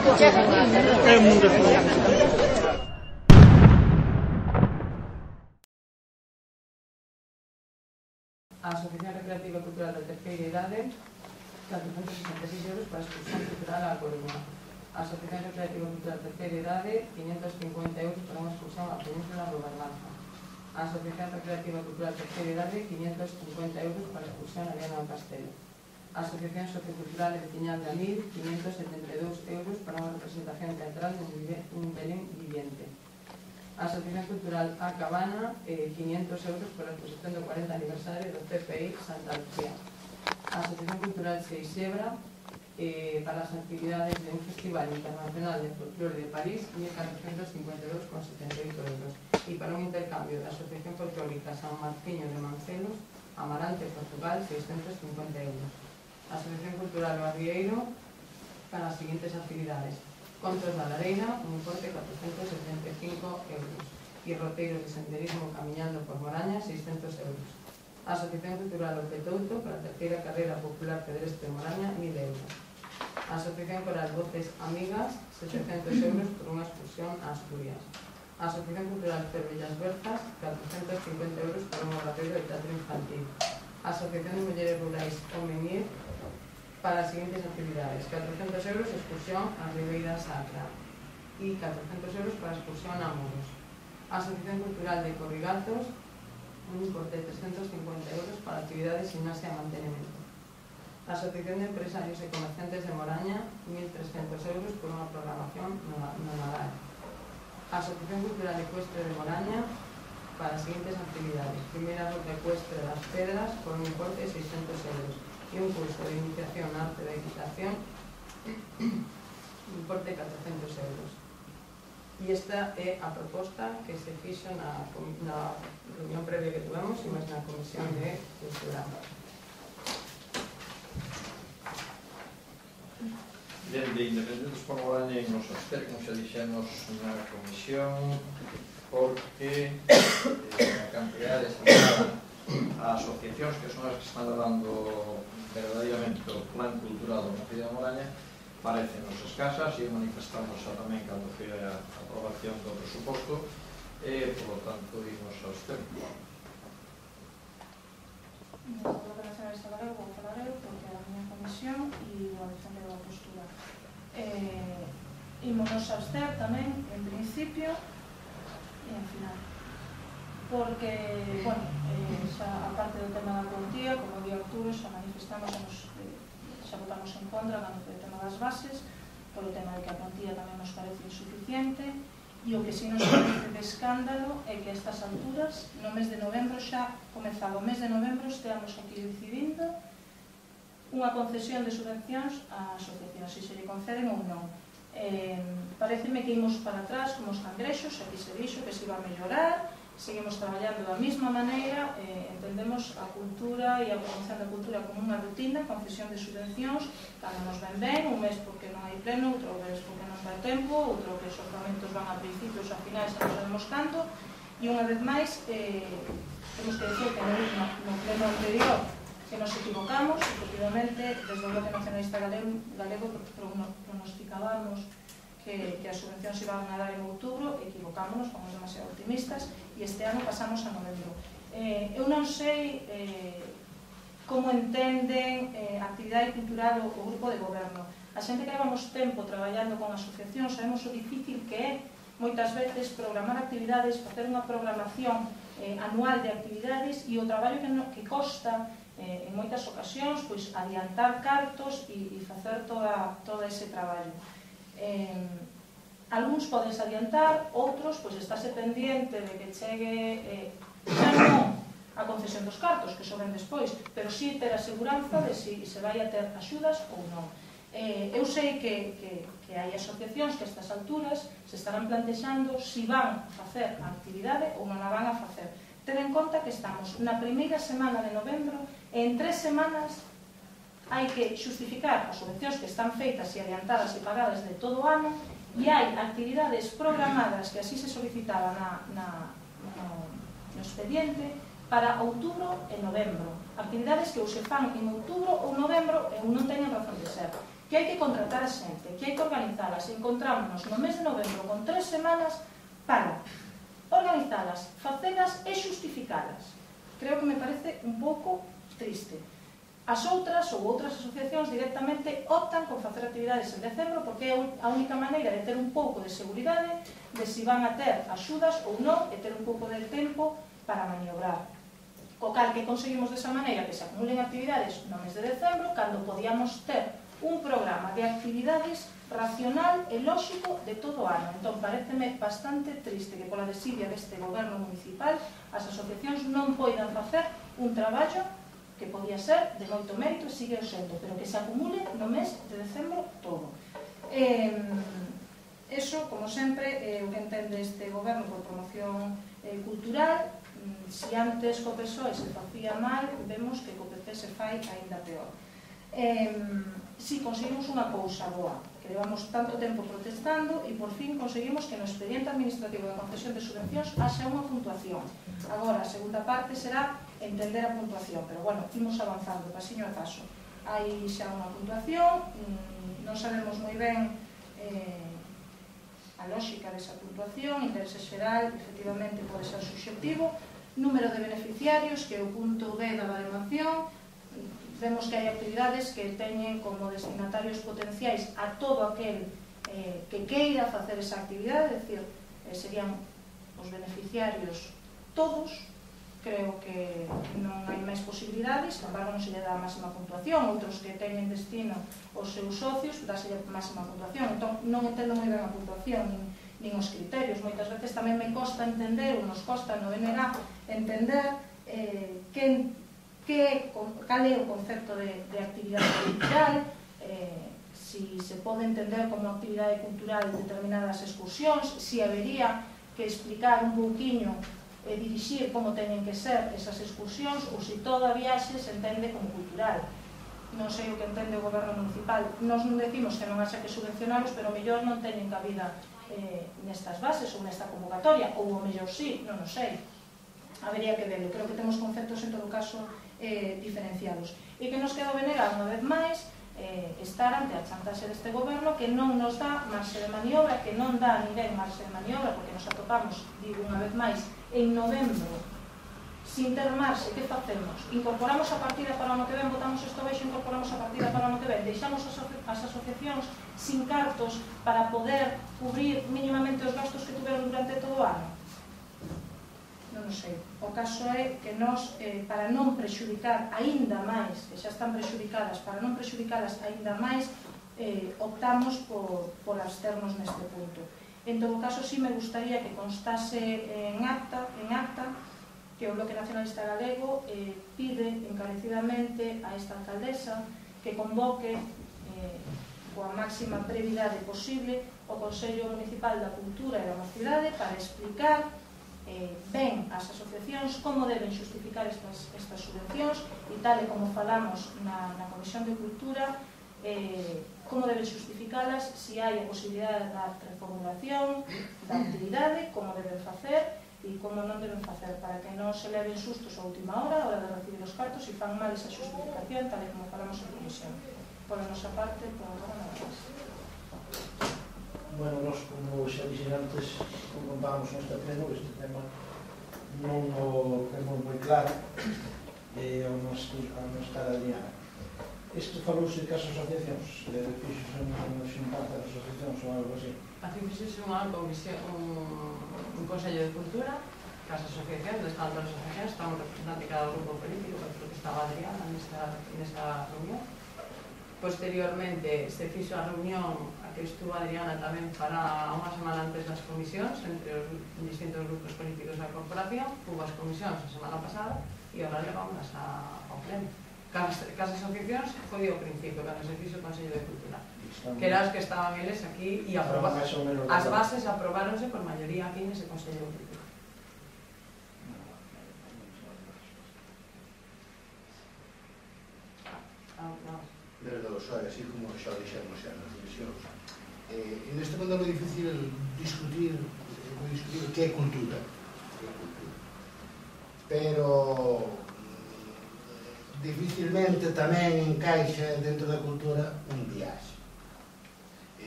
É muito A Asociación Recreativa e Cultural da Terceira Idade, 466 euros para a excursión cultural á Coruña. A Asociación Recreativa e Cultural da Terceira Idade, 550 euros para unha excursión á Península do Bernarza. A Asociación Recreativa e Cultural da Terceira Idade, 550 euros para a excursión a Viana do Castelo. A Asociación Sociocultural e Veciñal de Amil, 572 euros para unha representación teatral dun Belén viviente. A Asociación Cultural A Cabana, 500 euros por a exposición do 40 aniversario do CPI Santa Lucía. A Asociación Cultural Seixebra, para as actividades de un Festival Internacional de Folclore de París, 1.452,78 euros. E para un intercambio da Asociación Folclórica San Martiño de Mancelos, Amarante, Portugal, 650 euros. A Asociación Cultural O Arrieiro, para as seguintes actividades: Contos da Lareira, un importe 475 euros. E roteiro de senderismo camiñando por Moraña, 600 euros. A Asociación Cultural O Petouto, para a terceira carreira popular pedestre Moraña, 1000 euros. A Asociación Coral Voces Amigas, 700 euros por unha excursión a Asturias. A Asociación Cultural Cervellas Berzas, 450 euros por un obradoiro de teatro infantil. A Asociación de Mulleres Rurais O Menir, para as seguintes actividades: 400 euros excursión a Ribeira Sacra e 400 euros para a excursión a Muros. A Asociación Cultural de Corrigazos, un importe de 350 euros para actividades gimnasia e mantenimento. A Asociación de Empresarios e Comerciantes de Moraña, 1.300 euros por unha programación no Nadal. A Asociación Cultural Ecuestre de Moraña, para as seguintes actividades: primeira ruta ecuestre das Pedras, por un importe de 600 euros. E un curso de iniciación na arte da equitación, importe de 400 euros. E esta é a proposta que se fixo na reunión previa que tuvemos e máis na Comisión de Cultura. Dende Independentes por Moraña nos abster, como xa dixemos na Comisión, porque a cantidad destinada a asociacións que son as que están dando verdadeiramente o plan cultural da cidade de Moraña parecen nos escasas e manifestamos tamén cando foi a aprobación do presuposto e, por lo tanto, imos aos tempos. No Grupo Nacionalista Galego vou falar eu porque é a miña comisión e vou defender a postura. Imos nos abster tamén, en principio e en final. Porque, bueno, xa aparte do tema da cuantía, como di Arturo, xa manifestamos, xa votamos en contra cando foi o tema das bases, polo tema de que a cuantía tamén nos parece insuficiente, e o que si nos parece de escándalo é que a estas alturas, no mes de novembro, xa comezado o mes de novembro, esteamos aquí decidindo unha concesión de subvencións a asociacións, se lle conceden ou non. Pareceme que imos para atrás como os cangrexos, aquí se dixo que se iba a mellorar, seguimos traballando da mesma maneira, entendemos a cultura e a promoción da cultura como unha rutina, concesión de subvencións, cando nos ven ben, un mes porque non hai pleno, outro mes porque non dá tempo, outro que os orzamentos van a principios, a finais, non sabemos canto, e unha vez máis, temos que decir que no pleno anterior que nos equivocamos, efectivamente, desde o Bloque Nacionalista Galego pronosticábamos que as subvencións iban a dar en outubro, equivocámonos, fomos demasiado optimistas, e este ano pasamos a novembro. Eu non sei como entenden a actividade cultural o grupo de goberno. A xente que levamos tempo traballando con asociacións sabemos o difícil que é moitas veces programar actividades, facer unha programación anual de actividades e o traballo que costa en moitas ocasións adiantar cartos e facer todo ese traballo. Algúns podes adiantar, outros estáse pendiente de que chegue xa non a concesión dos cartos, que sobren despois, pero si ter a seguranza de se vai a ter axudas ou non. Eu sei que hai asociacións que a estas alturas se estarán plantexando si van a facer a actividade ou non a van a facer. Ten en conta que estamos na primeira semana de novembro e en 3 semanas hai que xustificar as subvencións que están feitas e adiantadas e pagadas de todo o ano e hai actividades programadas que así se solicitaba no expediente para outubro e novembro. Actividades que ou se fan en outubro ou novembro e non teñen razón de ser. que hai que contratar a xente, que hai que organizalas. Encontrámonos no mes de novembro con 3 semanas para organizalas, facelas e xustificalas. Creo que me parece un pouco triste. As outras ou outras asociacións directamente optan por facer actividades en decembro porque é a única maneira de ter un pouco de seguridade de si van a ter axudas ou non e ter un pouco de tempo para maniobrar. Co cal que conseguimos desa maneira que se acumulen actividades no mes de decembro cando podíamos ter un programa de actividades racional e lóxico de todo o ano. Entón, pareceme bastante triste que pola desidia deste goberno municipal as asociacións non poidan facer un traballo que podía ser de moito mérito e sigue o sendo, pero que se acumule no mes de decembro todo. Eso, como sempre, é o que entende este goberno por promoción cultural. Si antes co PSOE se facía mal, vemos que co PP se fai aínda peor. Si conseguimos unha cousa boa, que levamos tanto tempo protestando e por fin conseguimos que no expediente administrativo de concesión de subvencións haxa unha puntuación. Agora, a segunda parte será entender a puntuación, pero bueno, imos avanzando, pasiño a paso. Hai xa unha puntuación, non sabemos moi ben a lógica desa puntuación, interese xeral, efectivamente pode ser subxectivo, número de beneficiarios, que é o punto B da baremación. Vemos que hai actividades que teñen como destinatarios potenciais a todo aquel que queira facer esa actividade, é dicir, serían os beneficiarios todos. Creo que non hai máis posibilidades, sin embargo non se lle dá a máxima puntuación, outros que teñen destino os seus socios, dáselle a máxima puntuación. Entón, non entendo moi ben a puntuación, nin os criterios. Moitas veces tamén me costa entender, ou nos costa no BNG entender cal é o concepto de actividade cultural, si se pode entender como actividade cultural determinadas excursións, si habería que explicar un pouquiño e dirixir como teñen que ser esas excursións ou se toda a viaxe se entende como cultural. Non sei o que entende o goberno municipal. Nos non decimos que non haxa que subvencionalos, pero o mellor non teñen cabida nestas bases ou nesta convocatoria, ou o mellor sí, non o sei. Habería que verlo. Creo que temos conceptos en todo caso diferenciados. E que nos queda venerar unha vez máis estar ante a chantaxe deste goberno que non nos dá marxe de maniobra, que non dá a ninguén marxe de maniobra, porque nos atopamos, digo unha vez máis, en novembro, sin ter marxe. Que facemos? Incorporamos a partida para o ano que ven, votamos isto baixo, incorporamos a partida para o ano que ven, deixamos as asociacións sin cartos para poder cubrir mínimamente os gastos que tuveron durante todo o ano? Non sei. O caso é que nos, para non prexudicar aínda máis, que xa están prexudicadas, para non prexudicalas aínda máis, optamos por absternos neste punto. En todo caso, sí me gustaría que constase en acta que o Bloque Nacionalista Galego pide encarecidamente a esta alcaldesa que convoque coa máxima brevidade posible o Consello Municipal da Cultura e da Mocidade para explicar ben as asociacións como deben xustificar estas subvencións e tal e como falamos na Comisión de Cultura, como deben xustificalas, se hai a posibilidade da reformulación da actividade, como deben facer e como non deben facer, para que non se leven sustos a última hora, a hora de recibir os cartos e fan mal esa xustificación, tal e como falamos en Comisión. Por a nosa parte, por agora nada máis. Bueno, nós, como xa dixen antes, como contábamos neste pleno, este tema non o temos moi claro ao non estar Adriana. Isto falouse de que as asociacións, fixos en xuntar das asociacións ou algo así? Aquí fixose un Consello de Cultura, que as asociacións, están todas as asociacións, estamos representando cada grupo político, porque estaba Adriana nesta reunión. Posteriormente se fixo a reunión a que estuvo Adriana tamén para unha semana antes das comisións entre os distintos grupos políticos da corporación. Hubo as comisións a semana pasada e agora levámonas ao pleno. Cas asociacións foi ao principio, cando se fixo o Consello de Cultura, que eran os que estaban eles aquí e as bases aprobáronse por maioría aquí nese Consello de Cultura. Desde o PSOE, así como xa dixemos xa nas televisións, neste mundo é moi difícil discutir o que é cultura, pero dificilmente tamén encaixa dentro da cultura un viaxe.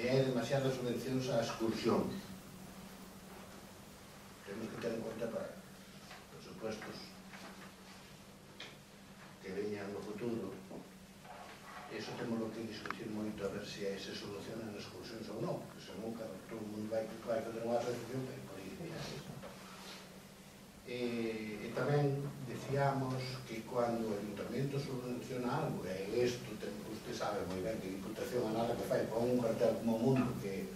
é demasiadas subvencións a excursións. Temos que ter en conta para os supuestos que veñan no futuro. Iso temos que discutir moito a ver se se solucionan as excursións ou non, porque senón todo o mundo vai fazer unha asociación que por aí. E tamén decíamos que cando o Ayuntamiento subvenciona algo, e isto usted sabe moi ben que a Diputación a nada que fai con un cartel como o mundo que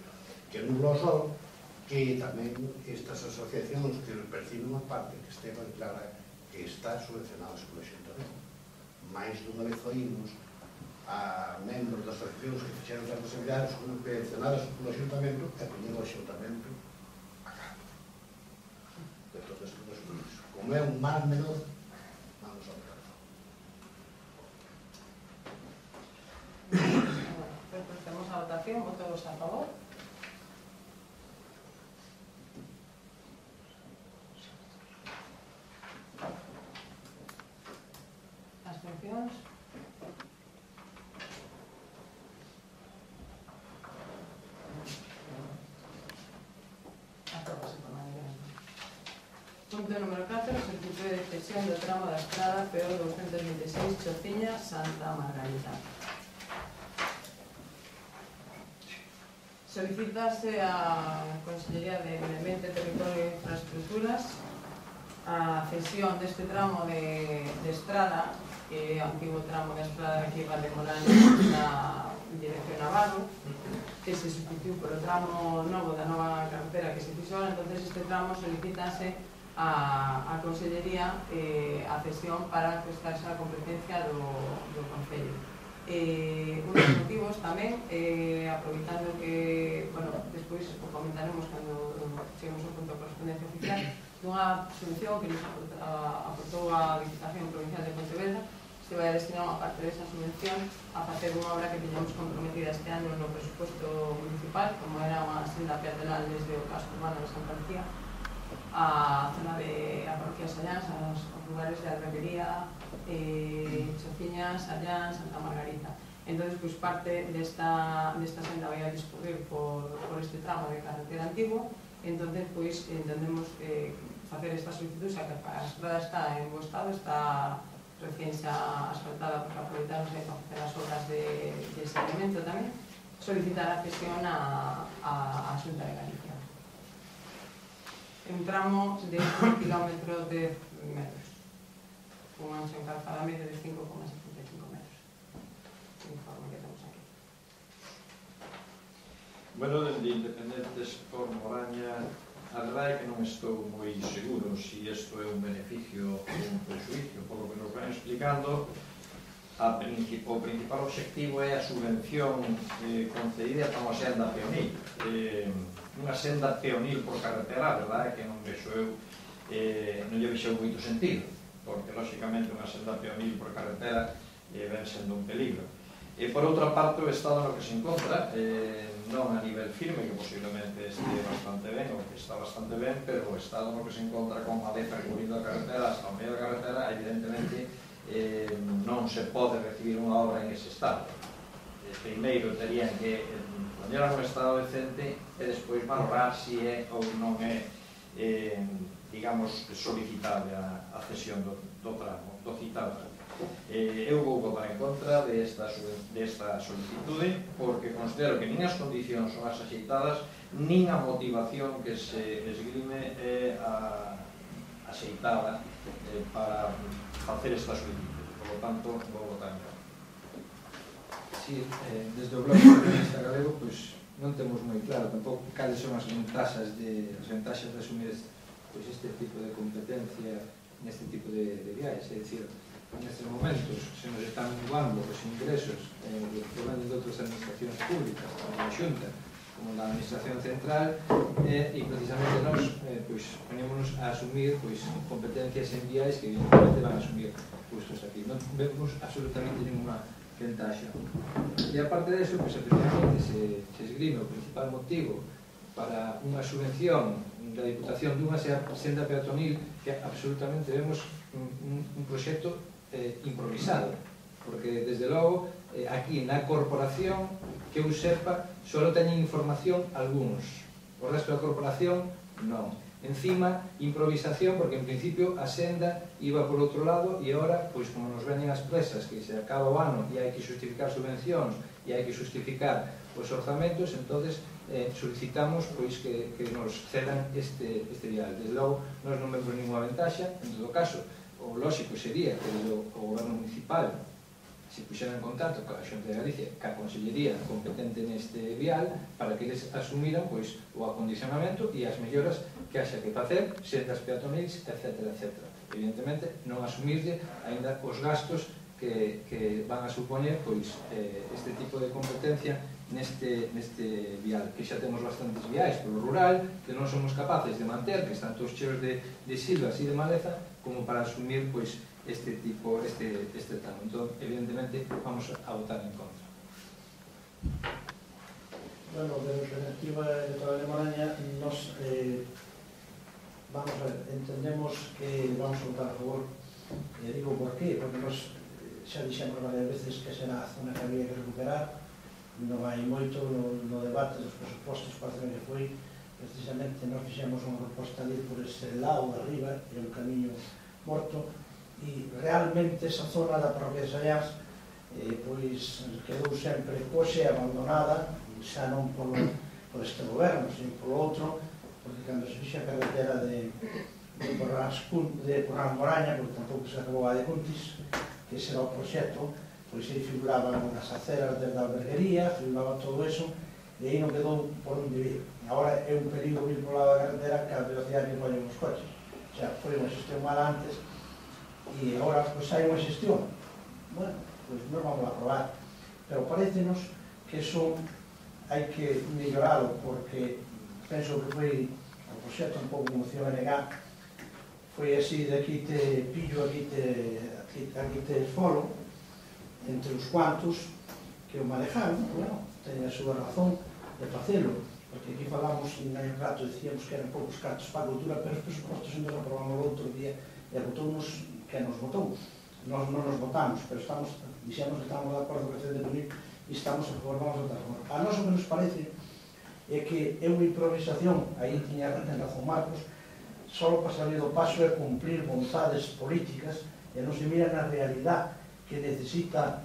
nubla o sol, que tamén estas asociacións que perciben unha parte que este ben clara que está subvencionadas polo Ayuntamiento. Mais dunha vez oímos a membros das asociacións que fixeron certas actividades subvencionadas polo Ayuntamiento e poñen o Ayuntamiento a cargo de todas as cousas. Como é un mal menor, vamos a ver. Pues procedemos a votación. ¿Votos a favor? ¿Abstencións? Apróbase por maioría. Punto número 4, solicitud de cesión do tramo da estrada PO 226 Chociña, Santa Margarita. Solicitase a Consellería de Medio Ambiente, Territorio e Infraestructuras a cesión deste tramo de estrada, que é o antigo tramo de estrada que iba de Molano na dirección Navarro, que se sustituiu polo tramo novo da nova carretera que se fixo ahora. Entonces este tramo solicitase a Consellería a cesión para prestarse a competencia do Concello. Un dos motivos tamén, aproveitando que, bueno, despois o comentaremos cando cheguemos ao punto de correspondencia oficial, dunha subvención que nos aportou a Diputación Provincial de Pontevedra. Se vai a destinar unha parte desa subvención a facer unha obra que teñamos comprometida este ano no presupuesto municipal, como era unha senda peatonal desde o casco urbano de Santa Lucía a zona de a parroquia Sallán, aos lugares de Alberguería, Chociña, Sallán, Santa Margarita. Entonces, pues parte desta senda vai a discurrir por este tramo de carretera antigo. Entonces, pues entendemos facer esta solicitud, xa que a estrada está en bo estado, está recién xa asfaltada, porque aproveitaron para facer as obras de saneamento tamén, solicitar a cesión a Xunta de Galicia. Un tramo de 1 kilómetro de metros, con ancho en calzada medio de 5,75 metros. O informe que temos aquí. Bueno, dende Independentes por Moraña, a verdade é que non estou moi seguro se isto é un beneficio ou un prejuicio. Por lo que nos van explicando, o principal objetivo é a subvención concedida para unha senda peonil. Unha senda peonil por carretera, a verdade é que non vexo eu, non lle vexo moito sentido, porque, lóxicamente, unha senda peonil por carretera ven sendo un peligro. Por outra parte, o estado no que se encontra, non a nivel firme, que posiblemente este bastante ben, ou que está bastante ben, pero o estado no que se encontra con maleza recorrido a carretera hasta o medio da carretera, evidentemente non se pode recibir unha obra en ese estado. Primeiro terían que poñer un estado decente e despois valorar se é ou non é, digamos, solicitable a cesión do tramo, do citado. Eu vou votar en contra desta solicitude, porque considero que nin as condicións son as axeitadas, nin a motivación que se esgrime é axeitada para facer esta solicitud. Por lo tanto, vou votar en contra. Sí, desde o Bloque Nacionalista Galego, pois non temos moi claro tampouco cales son as ventaxas de asumir este tipo de competencia neste tipo de viajes. É dicir, nestes momentos se nos están minguando os ingresos que provenen de outras administracións públicas, como a Xunta, como da Administración Central, e precisamente nós poñémonos a asumir competencias en viajes que evidentemente van a asumir custos aquí. Non vemos absolutamente ninguna ventaxa. E aparte de eso, efectivamente, se esgrime o principal motivo para unha subvención da Diputación dunha senda peatonil, que absolutamente vemos un proxecto improvisado, porque desde logo aquí na corporación, que eu sepa, só teñen información algúns. O resto da corporación, non. Encima, improvisación, porque en principio a senda iba por outro lado e agora, pois como nos veñen as presas que se acaba o ano e hai que justificar subvencións e hai que justificar os orzamentos, entonces solicitamos pois que nos cedan este vial. Desde logo, nós non vemos ninguna ventaxa. En todo caso, o lógico sería que o goberno municipal se puxeran en contacto coa Xunta de Galicia, ca Consellería competente neste vial, para que eles asumiran pois, o acondicionamento e as melloras que haxa que facer, sendas peatoneis, etc. Evidentemente, non asumirle ainda os gastos que van a supoñer pois, este tipo de competencia neste vial, que xa temos bastantes viais polo rural, que non somos capaces de manter, que están todos cheos de silvas e de maleza, como para asumir pois, este tramo. Entón, evidentemente, vamos a votar en contra. Bueno, de perspectiva electoral de Moraña, nos vamos a ver, entendemos que vamos a votar a favor. Digo por qué, porque nos xa dixemos varias veces que será a zona que había que recuperar. Non hai moito no debate dos presupostos, parece que foi precisamente nós fixemos unha proposta de ir por ese lado de arriba, e un camiño morto, e realmente esa zona da parroquia de Sallás pois quedou sempre coxe abandonada, xa non por este goberno, sino polo outro, porque cando se fixa a carretera de Porras-Moraña, porque tampouco se acabou a de Cuntis, que será o proxecto, pois aí figuraban as aceras desde a alberguería, figuraba todo eso, e aí non quedou por onde vir. Agora é un perigo vir por lado da carretera que a velocidade que collen os coches. O sea, foi unha xestión mala antes, e agora pois hai unha xestión. Bueno, pois nos vamos a probar. Pero parecenos que eso hai que melloralo, porque penso que foi o proxecto un pouco como CNG, foi así, de aquí te pillo, aquí te esfolo, entre os cuantos que o manejaron, bueno, teñen a súa razón de facelo, porque aquí falamos, en un rato decíamos que eran poucos cartos para a cultura, pero os presupostos en nos aprobamos o outro día e votounos que nos votou. Nós non nos votamos, pero dixemos que estamos de acordo con este definir e estamos a favor, vamos a votar a favor. A nós o que nos parece é que é unha improvisación, aí tiña razón Marcos, só para salir do paso é cumplir vontades políticas e non se mira na realidade que necesita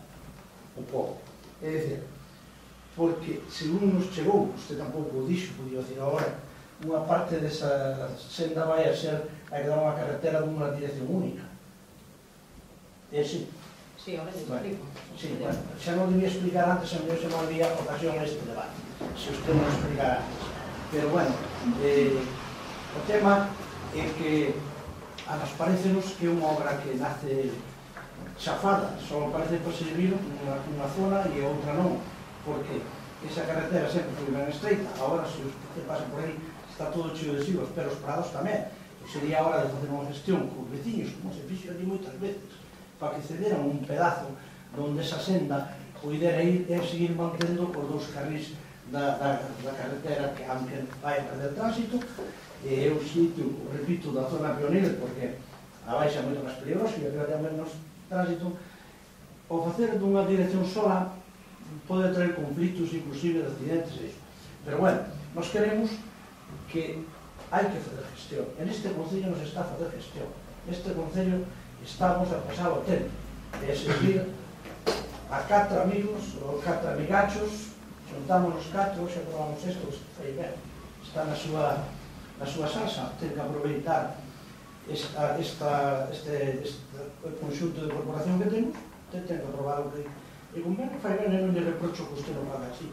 o povo. É dicir, porque según nos chegou, usted tampouco o dixo, podía decir agora, unha parte desa senda vai a ser a que dar unha carretera dunha dirección única. É así? Sí, ahora te explico. Sí, bueno, xa non debía explicar antes, a mellor se me había ocasión este debate, se usted non explicara antes. Pero bueno, o tema é que a nos parecenos que é unha obra que nace chafada, só parece para servir unha zona e outra non, porque esa carretera sempre foi ben estreita, agora se usted pasa por aí está todo cheo de silvas, pero os prados tamén. Sería hora de facer unha gestión con veciños, como se fixo ali moitas veces, para que cederan un pedazo donde esa senda poidera ir e seguir mantendo os dous carrís da carretera que aunque vai a perder tránsito, é o sitio, repito, da zona pionera, porque a baixa moito máis peligrosa e a perder menos tránsito. O facer dunha dirección sola pode traer conflitos, inclusive de accidentes e iso. Pero bueno, nos queremos que hai que facer gestión. En este Concello nos está a facer gestión. Neste Concello estamos a pasar o tempo de servir a 4 amigos ou 4 amigachos, juntamos os 4, xa probamos isto, foi ben, está na súa salsa, ten que aproveitar este conxunto de corporación que temos, ten que aprobar o que convén, fai ben, non lle reprocho que usted non faga así,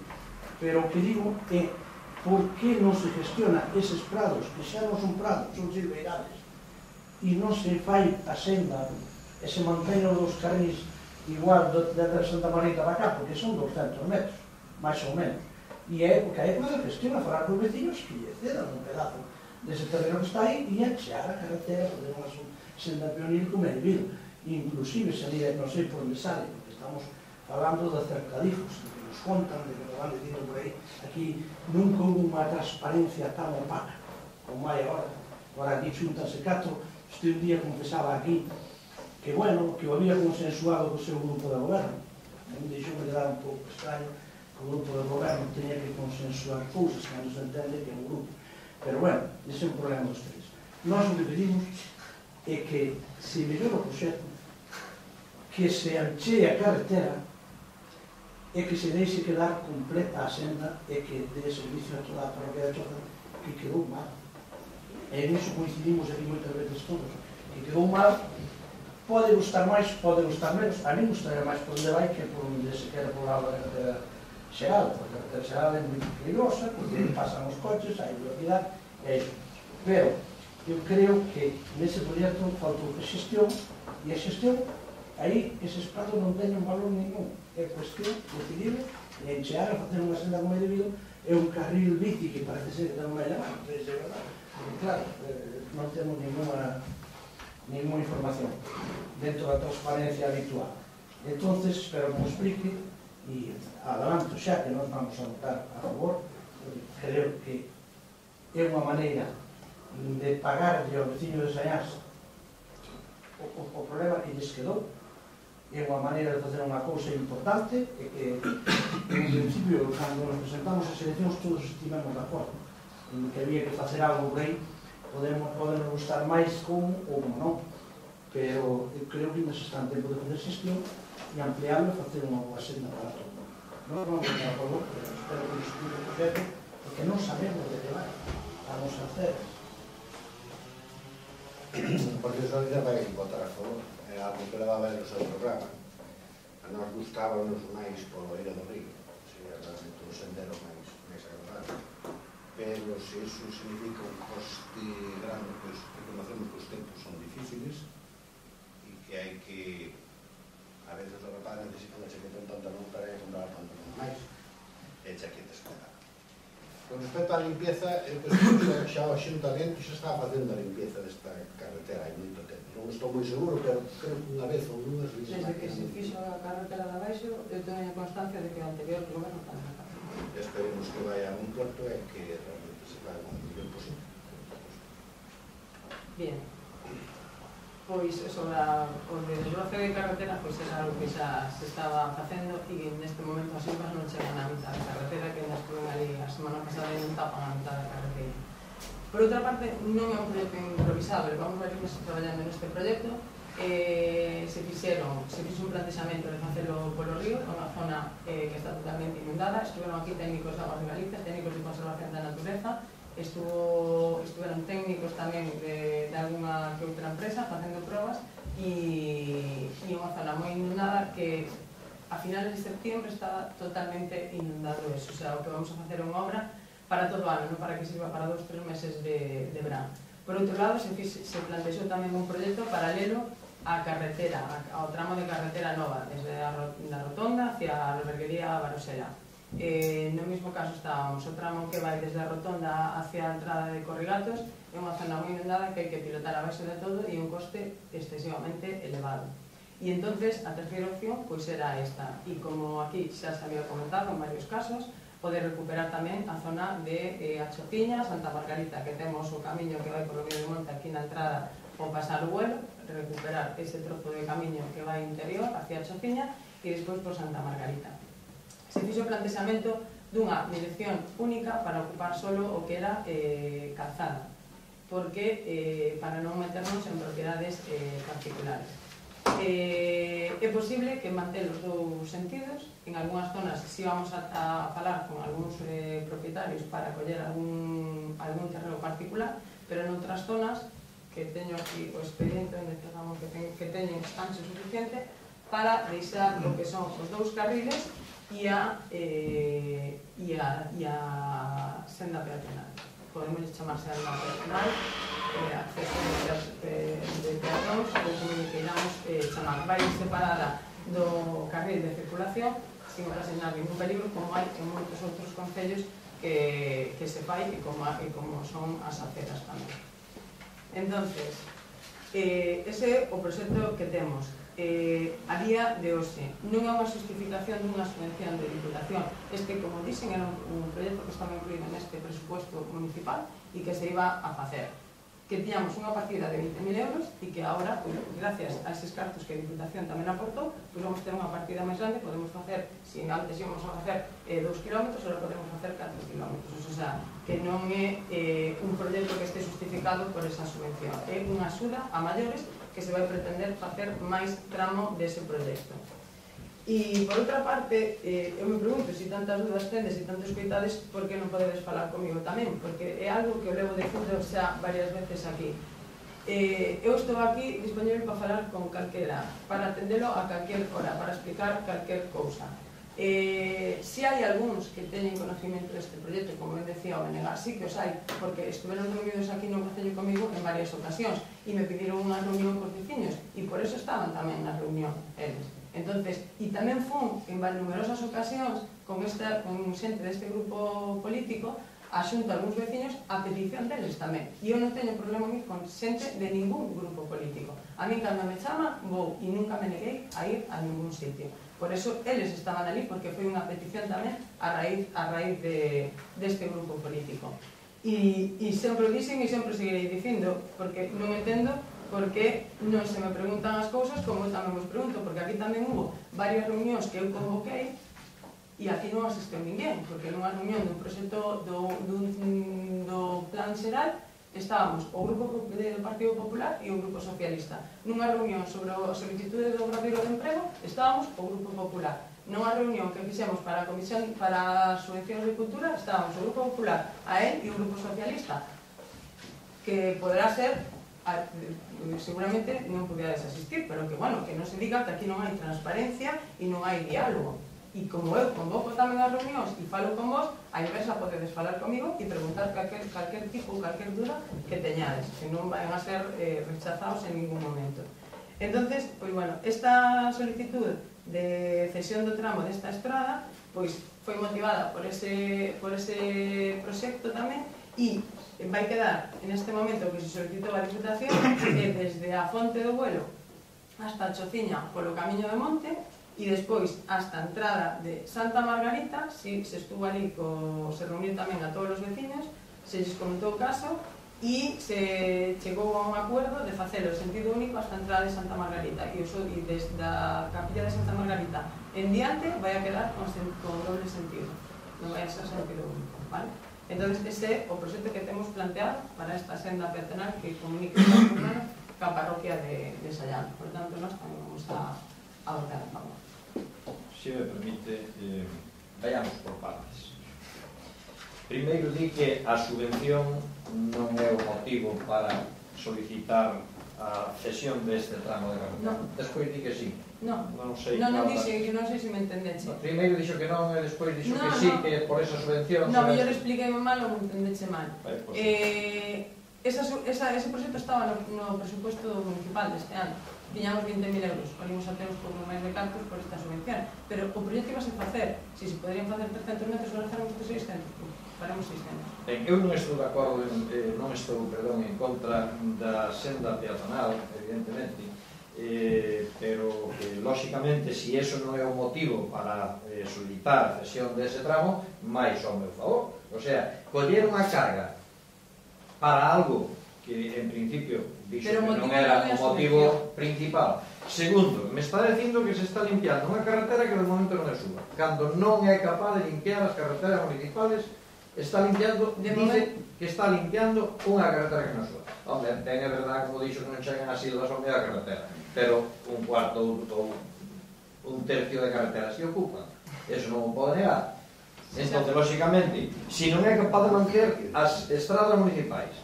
pero o que digo é por que non se gestiona eses prados, que xa non son prados, son silveirades, e non se fai a senda e se mantén os dos carrís igual desde Santa Marita para cá, porque son 200 metros, máis ou menos, e é porque a época de gestión a falar con vecinos que lle cedan un pedazo dese terreno que está aí e a chear a carretera, poder unha senda pionil como é debido, inclusive salía, non sei por onde sale, porque estamos falando de cercadijos, de que nos contan, de que nos van dicindo por aí, aquí nunca hubo unha transparencia tan opaca como hai agora. Agora aquí xuntanse 4, este un día confesaba aquí que, bueno, que o había consensuado co seu grupo de goberno, me deixou de dar un pouco extraño que o grupo de goberno teña que consensuar cousas cando se entende que é un grupo. Pero bueno, ese é un problema dos tres. Nós o que pedimos é que se mellora o proxecto, que se anchee a carretera e que se deixe quedar completa a senda e que dé servicio a toda a parroquia de Choza, que quedou mal. E nisso coincidimos aquí moitas veces todos, que quedou mal. Pode gustar máis, pode gustar menos. A mí gustaría máis por onde vai que por onde se queda por lado da carretera xeral, porque a carretera xeral é moi peligrosa, porque pasan os coches, hai velocidade, e iso. Pero eu creo que nese proxecto faltou a xestión, e a xestión, aí eses prados non teñen valor ningún. É cuestión decidible de enchear a facer unha senda como é debido, é un carril bici que parece ser que non vai levar, non sei se é verdade. Porque claro, non temos ninguna información dentro da transparencia habitual. Entonces, espero que me explique e adelanto xa que nós vamos a votar a favor, porque creo que é unha maneira de pagarlle ao veciño de Saiás o problema que lles quedou, é unha maneira de facer unha cousa importante e que, en principio, cando nos presentamos as eleccións todos estivemos de acordo en que había que facer algo por aí. Podemos gustar máis como ou como non, pero eu creo que nos está en tempo de fazer xestión e ampliarlo e facer unha boa senda para todo. Non vamos a favor, pero espero que nos explique o proxecto, porque non sabemos de que vai. Vamos a hacer. Porque o Solidar vai votar a favor, é algo que leva a ver o seu programa. A nós gustábamos máis polo Eira do Río, sería realmente un sendero máis agradable. Pero se iso significa un coste grande, pois reconocemos que os tempos son difíciles e que hai que, a veces o rapaz necesita unha chaqueta en tonta non para comprar pantalón máis e chaquetas que dá. Con respecto á limpieza, eu penso que xa o Xuntamento xa está facendo a limpieza desta carretera hai moito tempo. Non estou moi seguro, pero creo que unha vez ou dúas desde que se fixo a carretera de abaixo, eu teño constancia de que o anterior goberno está na carretera. Esperemos que vai a un puerto e que realmente se vai o mellor posible. Bien. Pois sobre o desbroce de carretera, pois é algo que xa se estaba facendo e que neste momento as silvas non chegan a mitad da carretera, que nas estuven ali a semana pasada e non tapan a mitad da carretera. Por outra parte, non é un proxecto improvisable, vamos a ver que se traballando neste proxecto. Se fixo un plantexamento de facelo polo río, unha zona que está totalmente inundada. Estiveron aquí técnicos de Aguas de Galicia, técnicos de conservación da natureza, estiveron técnicos tamén de alguna que outra empresa facendo probas e unha zona moi inundada que a finales de septiembre está totalmente inundado eso. O sea, o que vamos a facer é unha obra para todo o ano, non para que sirva para 2-3 meses de verán. Por outro lado, se plantexou tamén un proxecto paralelo a carretera, ao tramo de carretera nova, desde a rotonda hacia a alberguería Barosela. No mesmo caso estábamos o tramo que vai desde a rotonda hacia a entrada de Corrigatos, é unha zona moi inundada que hai que pilotar a base de todo e un coste excesivamente elevado. E entonces a terceira opción pois era esta, e como aquí xa se había comentado en varios casos, poder recuperar tamén a zona de A Chotiña, Santa Margarita, que temos o camiño que vai por o medio do monte aquí na entrada ao pasar o vuelo, recuperar ese trozo de camiño que vai interior hacia A Chotiña e despois por Santa Margarita. Se fixo o plantexamento dunha dirección única para ocupar solo o que era calzada, porque para non meternos en propiedades particulares. É posible que mantén os dous sentidos. En algunhas zonas si vamos a falar con algúns propietarios para coller algún terreno particular, pero en outras zonas que teño aquí o expediente onde digamos que teñen ancho suficiente para deixar o que son os dous carriles e a senda peatonal. Podemos chamarse a senda peatonal, acceso de peatóns, ou como queiramos chamar. Vai separada do carril de circulación sin ocasionar ningún peligro, como hai en moitos outros concellos que se fai e como son as aceras tamén. Entonces, ese é o proxecto que temos. A día de hoxe non é unha justificación dunha subvención de Diputación. Este, como dixen, era un proxecto que estaba incluído neste presupuesto municipal e que se iba a facer. que tiñamos unha partida de 20.000 euros e que agora, gracias a eses cartos que a Diputación tamén aportou, vamos ter unha partida máis grande, podemos facer, se antes íbamos a facer 2 km, agora podemos facer 4 km. O sea, que non é un proxecto que este justificado por esa subvención, é unha axuda a maiores que se vai pretender facer máis tramo dese proxecto. E, por outra parte, eu me pregunto se tantas dudas tendes e tantos coitades, por que non podedes falar comigo tamén? Porque é algo que eu levo dicindo xa varias veces aquí. Eu estou aquí disponible para falar con calquera, para atendelo a calquer hora, para explicar calquer cousa. Se hai algúns que teñen conocimiento deste proxecto, como eu decía, o negar, sí que os hai, porque estuveron reunidos aquí no Concello comigo en varias ocasións e me pediron unha reunión cos veciños e por eso estaban tamén na reunión eles. Entonces, e tamén fun en numerosas ocasións con xente deste grupo político a xunto a algúns veciños a petición deles tamén. E eu non teño problema aquí con xente de ningún grupo político. A mí, cando me chama, vou e nunca me neguei a ir a ningún sitio. Por eso, eles estaban ali, porque foi unha petición tamén a raíz deste grupo político. E sempre o dixen e sempre o seguirei dicindo, porque non entendo porque non se me preguntan as cousas como eu tamén vos pregunto, porque aquí tamén hubo varias reunións que eu convoquei e aquí non asistiu ninguén, porque nunha reunión dun proxecto do plan xeral estábamos o grupo do Partido Popular e o grupo socialista. Nunha reunión sobre a solicitude do obradoiro de emprego estábamos o grupo popular. Nunha reunión que fixemos para a Comisión para as Subvencións de Cultura estábamos o grupo popular, a él e o grupo socialista, que poderá ser seguramente non podíades asistir, pero que, bueno, que non se diga que aquí non hai transparencia e non hai diálogo. E como eu convoco tamén as reunións e falo con vos, a inversa podedes falar comigo e preguntar calquer tipo, calquer duda que teñades, que non van a ser rechazados en ningún momento. Entonces, pois, bueno, esta solicitud de cesión do tramo desta estrada, pois, foi motivada por ese proxecto tamén e vai quedar en este momento que se solicitou a Diputación desde a Fonte do Buelo hasta a Chociña polo Camiño de Monte e despois hasta a entrada de Santa Margarita. Se estuvo ali, se reuniu tamén a todos os veciños, se lles comentou o caso e se chegou a un acuerdo de facelo en sentido único hasta a entrada de Santa Margarita e desde a capilla de Santa Margarita en diante vai a quedar con doble sentido, non vai a ser sentido único, vale? Entón, ese é o proxecto que temos planteado para esta senda peatonal que comunique ca parroquia de Sallán. Por tanto, nós tamén vamos a votar a favor. Se me permite, vayamos por partes. Primeiro, di que a subvención non é o motivo para solicitar a cesión deste tramo de carretera. Despois di que sí. Non sei se me entendeche. Primeiro dixo que non e despois dixo que sí, que por esa subvención... Non, mellor expliqueime mal ou me entendeche mal. Ese proxecto estaba no presupuesto municipal deste ano. Tiñamos 20.000 euros, polimos a teus por máis de cartos por esta subvención. Pero o proxecto iba a facer, se poderían facer 300 metros, agora faremos 600, faremos 600. Ben, eu non estou de acordo, en contra da senda peatonal, evidentemente, pero lóxicamente, se eso non é o motivo para solicitar a cesión dese tramo, máis ao meu favor. O sea, coller unha carga para algo que en principio dixo que non era o motivo principal. Segundo, me está dicindo que se está limpiando unha carretera que de momento non é súa, cando non é capaz de limpiar as carreteras municipales. Está limpiando, dice que está limpiando unha carretera que non é súa. Onde ten é verdade, como dixo, que non chegan as silvas ao medio da carretera, pero un cuarto ou un tercio de carretera se ocupan. Eso non o pode negar. Entón, lóxicamente, se non é capaz de manter as estradas municipais,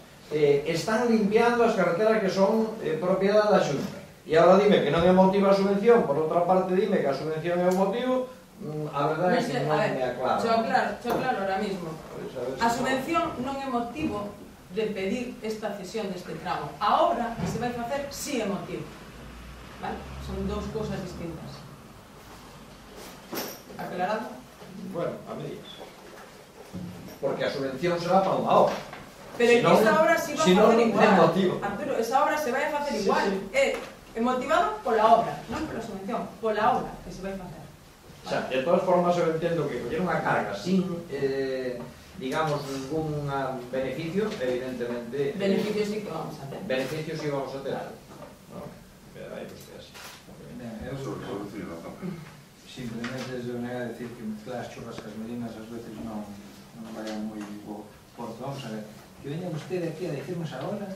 están limpiando as carreteras que son propiedade da Xunta, e agora dime que non é motivo a subvención, por outra parte dime que a subvención é o motivo, a verdade é que non me aclaro. Xo claro ahora mismo. A subvención non é motivo de pedir esta cesión deste tramo. A obra que se vai facer si é motivo. Vale? Son dous cousas distintas. Aclarado? Bueno, a medias. Porque a subvención será para unha obra. Pero esa obra si va a facer igual. Arturo, esa obra se vai a facer igual. É motivado pola obra, non pola subvención, pola obra que se vai facer. O sea, de todas formas eu entendo que coller unha carga sin digamos, ningún beneficio, evidentemente... Beneficios sí que vamos a ter. Beneficios sí vamos a ter algo. No, pero hai vostede así. Simplemente desde nega decir que mezclar as churrascas medinas ás veces non vayan moi porto. Vamos a ver, que veña vostede aquí a decirnos agora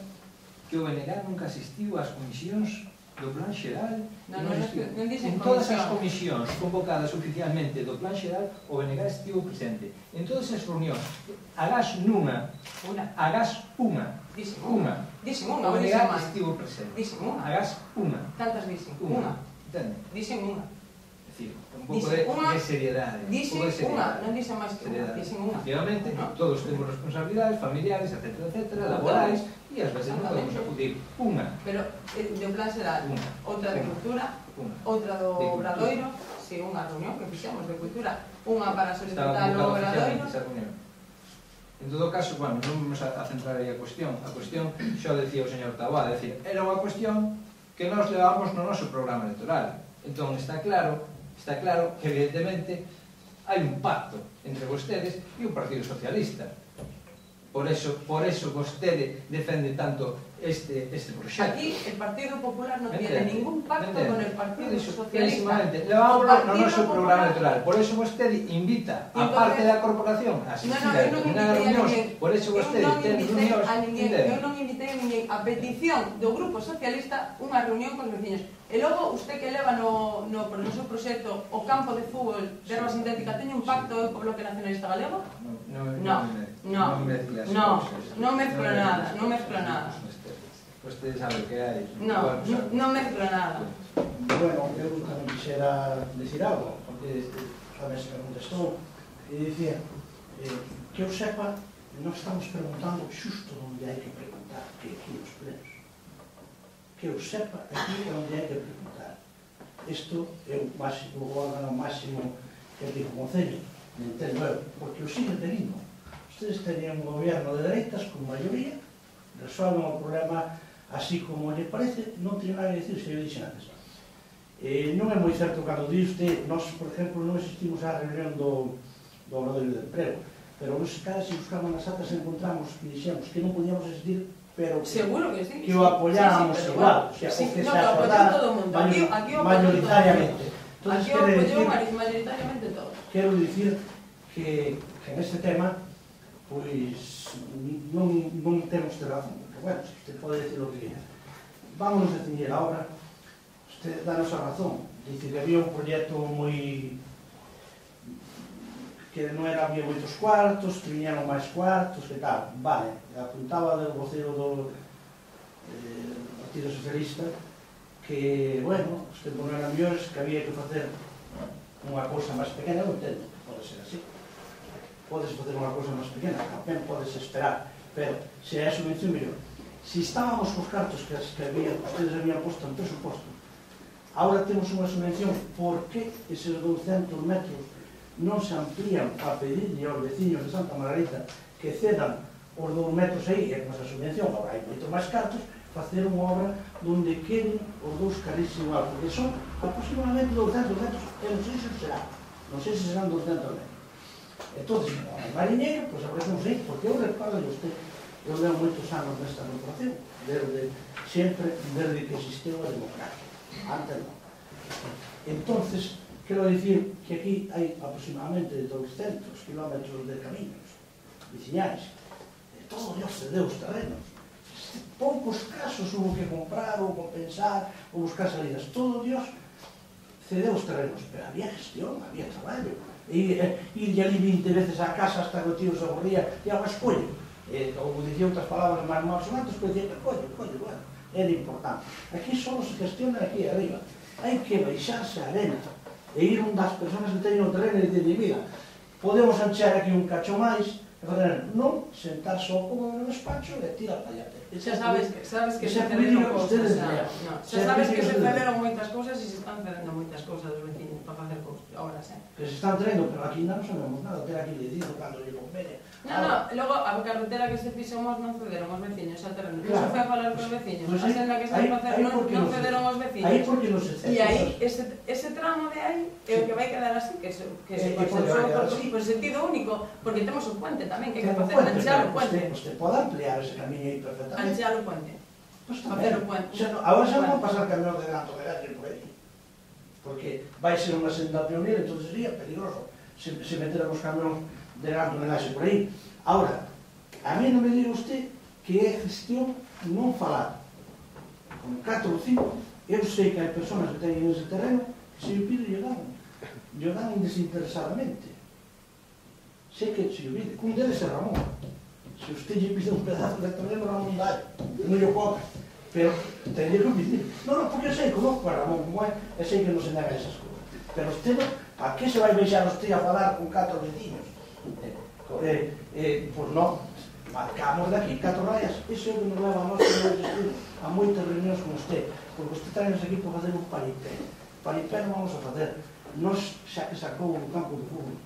que o BNG nunca asistiu ás comisións do Plan Xeral. Non dixen en todas as comisións convocadas oficialmente do Plan Xeral, o BNG estivo presente. En todas as reunións, agás nunha, agás unha, dixen unha, o ou BNG dixen máis? estivo presente. Dixen unha. Agás unha. Cantas dixen? Unha. Entende? Dixen unha. Un pouco de seriedade. Dixen unha, non dixen máis que unha, dixen unha. Efectivamente, todos temos responsabilidades familiares, etcétera, laborais, e ás veces non podemos acudir unha. Pero de plan será outra de cultura, outra do Obradoiro, si unha reunión que fixemos de cultura, unha para solicitar o Obradoiro. En todo caso, bueno, non vamos a centrar aí a cuestión. A cuestión, xa decía o señor Taboada, decir, era unha cuestión que nos levamos no noso programa electoral. Entón, está claro que evidentemente hai un pacto entre vostedes e o Partido Socialista. Por eso vostede defende tanto este proxecto. Aquí el Partido Popular non tiene ningún pacto con el Partido Socialista. Levámoslo no noso programa electoral. Por eso vostede invita a parte da corporación a asistir a determinadas reunións. Por eso vostede ten reunións. Eu non invitei a ninguén a petición do Grupo Socialista unha reunión con os veciños. E logo, usted que leva no noso proxecto o campo de fútbol de erva sintética, teñe un pacto co Bloque Nacionalista Galego? Non mezclo nada. Vostede sabe o que hai. Non mezclo nada. Bueno, eu tamén quixera decir algo, porque tamén se me contestou, e dicía, que eu sepa, non estamos preguntando xusto onde hai que preguntar, que aquí nos plenos. Que eu sepa, aquí é onde hai que preguntar. Isto é o órgano máximo que digo o Concello, entendo eu, porque o sigue tenindo. Ustedes tenían un gobierno de dereitas con maioría, resolven o problema así como lle parece, non teño nada a decir, se eu dixen antes. Non é moi certo cando di usted, nós, por exemplo, non existimos á reunión do Obradoiro de Emprego, pero nos caras, se buscamos nas atas, encontramos que dixemos que non podíamos existir, pero que o apoyábamos igual, o sea, o que se acordara mayoritariamente. Aquí o apoyou mayoritariamente todo. Quero dicir que neste tema, pois, non temos de razón. Bueno, usted pode decir o que quiera. Vámonos a ceñir a obra. Usted danos a razón. Dice que había un proxecto moi... que non había moitos cuartos, que viñeron máis cuartos, que tal. Vale, apuntaba do voceiro do Partido Socialista que, bueno, os tempos non eran mellores, que había que facer unha cousa máis pequena. Eu entendo, pode ser así. Podes facer unha cousa máis pequena, tamén podes esperar. Pero, se é a subvención mellor. Se estábamos cos cartos que ustedes habían posto en presuposto, ahora temos unha subvención, por que eses 200 metros non se amplían a pedirle aos veciños de Santa Margarita que cedan os 2 metros aí, e con esa subvención, agora hai moito máis cartos, facer unha obra onde queden os 2 carris igual, porque son aproximadamente 200 metros, e non sei se será, non sei se serán 200 metros. Entón, a mariñeira, pois a veces non sei, porque eu recordo de usted, eu levo moitos anos nesta corporación, sempre desde que existiu a democracia, antes non. Entonces, quero dicir que aquí hai aproximadamente 200 kilómetros de caminos veciñais, todo Dios cedeu os terrenos. Poucos casos hubo que comprar ou compensar ou buscar salidas, todo Dios cedeu os terrenos, pero había gestión, había traballo. E ali 20 veces á casa hasta que o tío se aburría e agua escollo. Ou dicía outras palabras máis malsonantes, pero dicía que collo, bueno, era importante. Aquí só se gestiona aquí arriba. Hai que baixarse a arena e ir un das persoas que teñen o terreno e dicir, mira, podemos anchear aquí un cacho máis, non sentar só como no despacho e tirar para allá. Xa sabes que se cederon cousas, xa sabes que se cederon moitas cousas e se están cedendo moitas cousas dos vecinos para facer cousas, ahora xa. Que se están traendo, pero aquí non sabemos nada, ter aquí decido cando lle convene. Logo a carretera que se fixemos non cederon os veciños ao terreno. Non se Claro. foi a falar cos veciños. Pues A senda que se vai facer non cederon os Aí veciños. porque non se E aí, ese tramo de aí é o que vai quedar así, que se consensuou por sentido único, porque temos un puente tamén, que hai que facer, anchear o puente. Usted pode ampliar ese camiño aí perfectamente. Anchear o puente. Pues Facer tamén. o puente. Agora xa non pasar camión de gato de gato por aí. Porque vai ser unha senda pionera, entón sería peligroso se meteramos camión de gato de gato por aí. Ahora, a mí non me diga usted que é gestión non falar. Con 4 ou 5, eu sei que hai personas que teñen ese terreno que se o pide e o dan desinteresadamente. Sei que se o pide. Un deles é Ramón. Se usted lle pide un pedazo de terreno, Ramón dá, non lle coca. Pero teñe que pedir. Non, porque eu sei, conozco a Ramón como é, e sei que non se nega esas cousas. Pero usted, a que se vai deixar usted a falar con 4 veciños? Pois non, marcamos daqui 4 rayas. Iso é o que nos leva a nós a moitas reunións con usted, porque usted trae-nos aquí para fazer un paripé. Paripé non vamos a fazer. Nos, xa que sacou o campo de fútbol,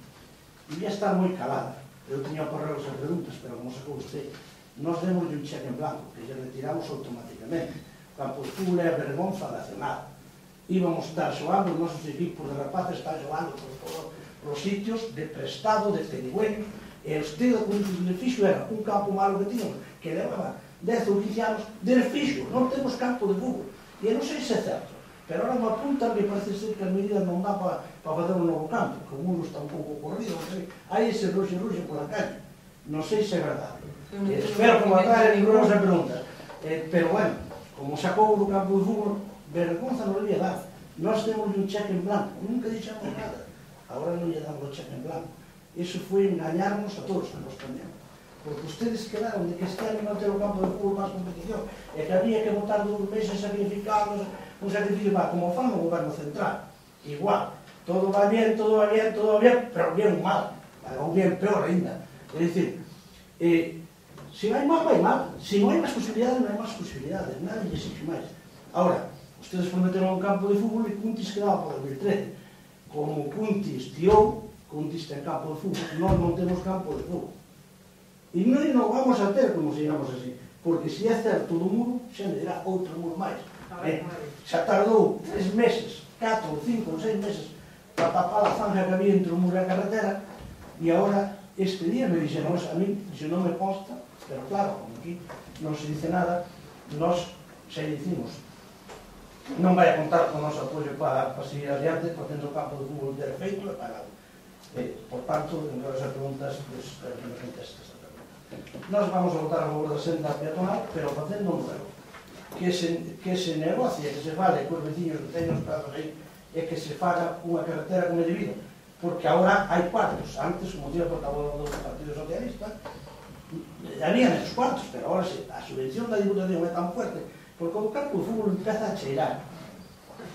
ia estar moi calada. Eu tiña para as preguntas, pero como sacou usted, nos demos un cheque en blanco, que lle retiramos automáticamente. O campo de fútbol é a vergonza nacional. Íbamos estar xoando, os nosos equipos de rapaces están xoando por todos os sitios de prestado, de pedigüeños, e usted o único beneficio era un campo malo que tiñamos, que levaba 10 ou 15 anos de beneficio, non temos campo de fútbol. E eu non sei se é certo, pero ahora me apuntan que parece ser que as medidas non dá para fazer un novo campo, que o muro está un pouco corrido, non sei, hai ese ruxe por la calle, non sei se é verdade. Espero que me atraen ninguna preguntas, pero bueno, como sacou do campo de fútbol, vergonza non le ia dar. Nós temos un cheque en blanco, nunca dixemos nada, agora non lle damos o cheque en blanco. Iso foi engañarnos a todos que nos cambiamos. Porque ustedes quedaron de que este año non ter o campo de fútbol máis competición, e que había que votar 2 meses sacrificados, un sacrificio como fan o goberno central. Igual, todo va bien, pero bien mal, ou bien peor ainda. É dicir, se vai mal, vai mal. Se non hai máis posibilidades, non hai máis posibilidades, nada lle exige máis. Ahora, ustedes prometeron un campo de fútbol e Cuntis quedaba por 2013. Como Cuntis tirou, Cuntis ten campo de fútbol, nós non temos campo de fútbol. E non vamos a ter como sigamos así, porque se é certo do muro, xa me dirá outro muro máis. Xa tardou 3 meses, 4, 5 ou 6 meses para tapar a zanja que había entre o muro e a carretera, e agora este día me dixeron, a mí, se non me consta, pero claro, como aquí non se dice nada, nós xa dicimos, non vai a contar con o noso apoio para seguir adiante, facendo o campo de fútbol de feito e pagado. Por tanto, en todas as preguntas, espero que me conteste esta pregunta. Nós vamos a votar a favor da senda peatonal, pero facendo un ruego. Que se negocie, que se fale cos veciños que teñen os prazos aí, e que se faga unha carretera como é debido. Porque agora hai cuartos. Antes, como día portavoz do Partido Socialista, había menos cuartos, pero agora a subvención da Diputación é tan fuerte, porque o campo de fútbol empeza a cheirar.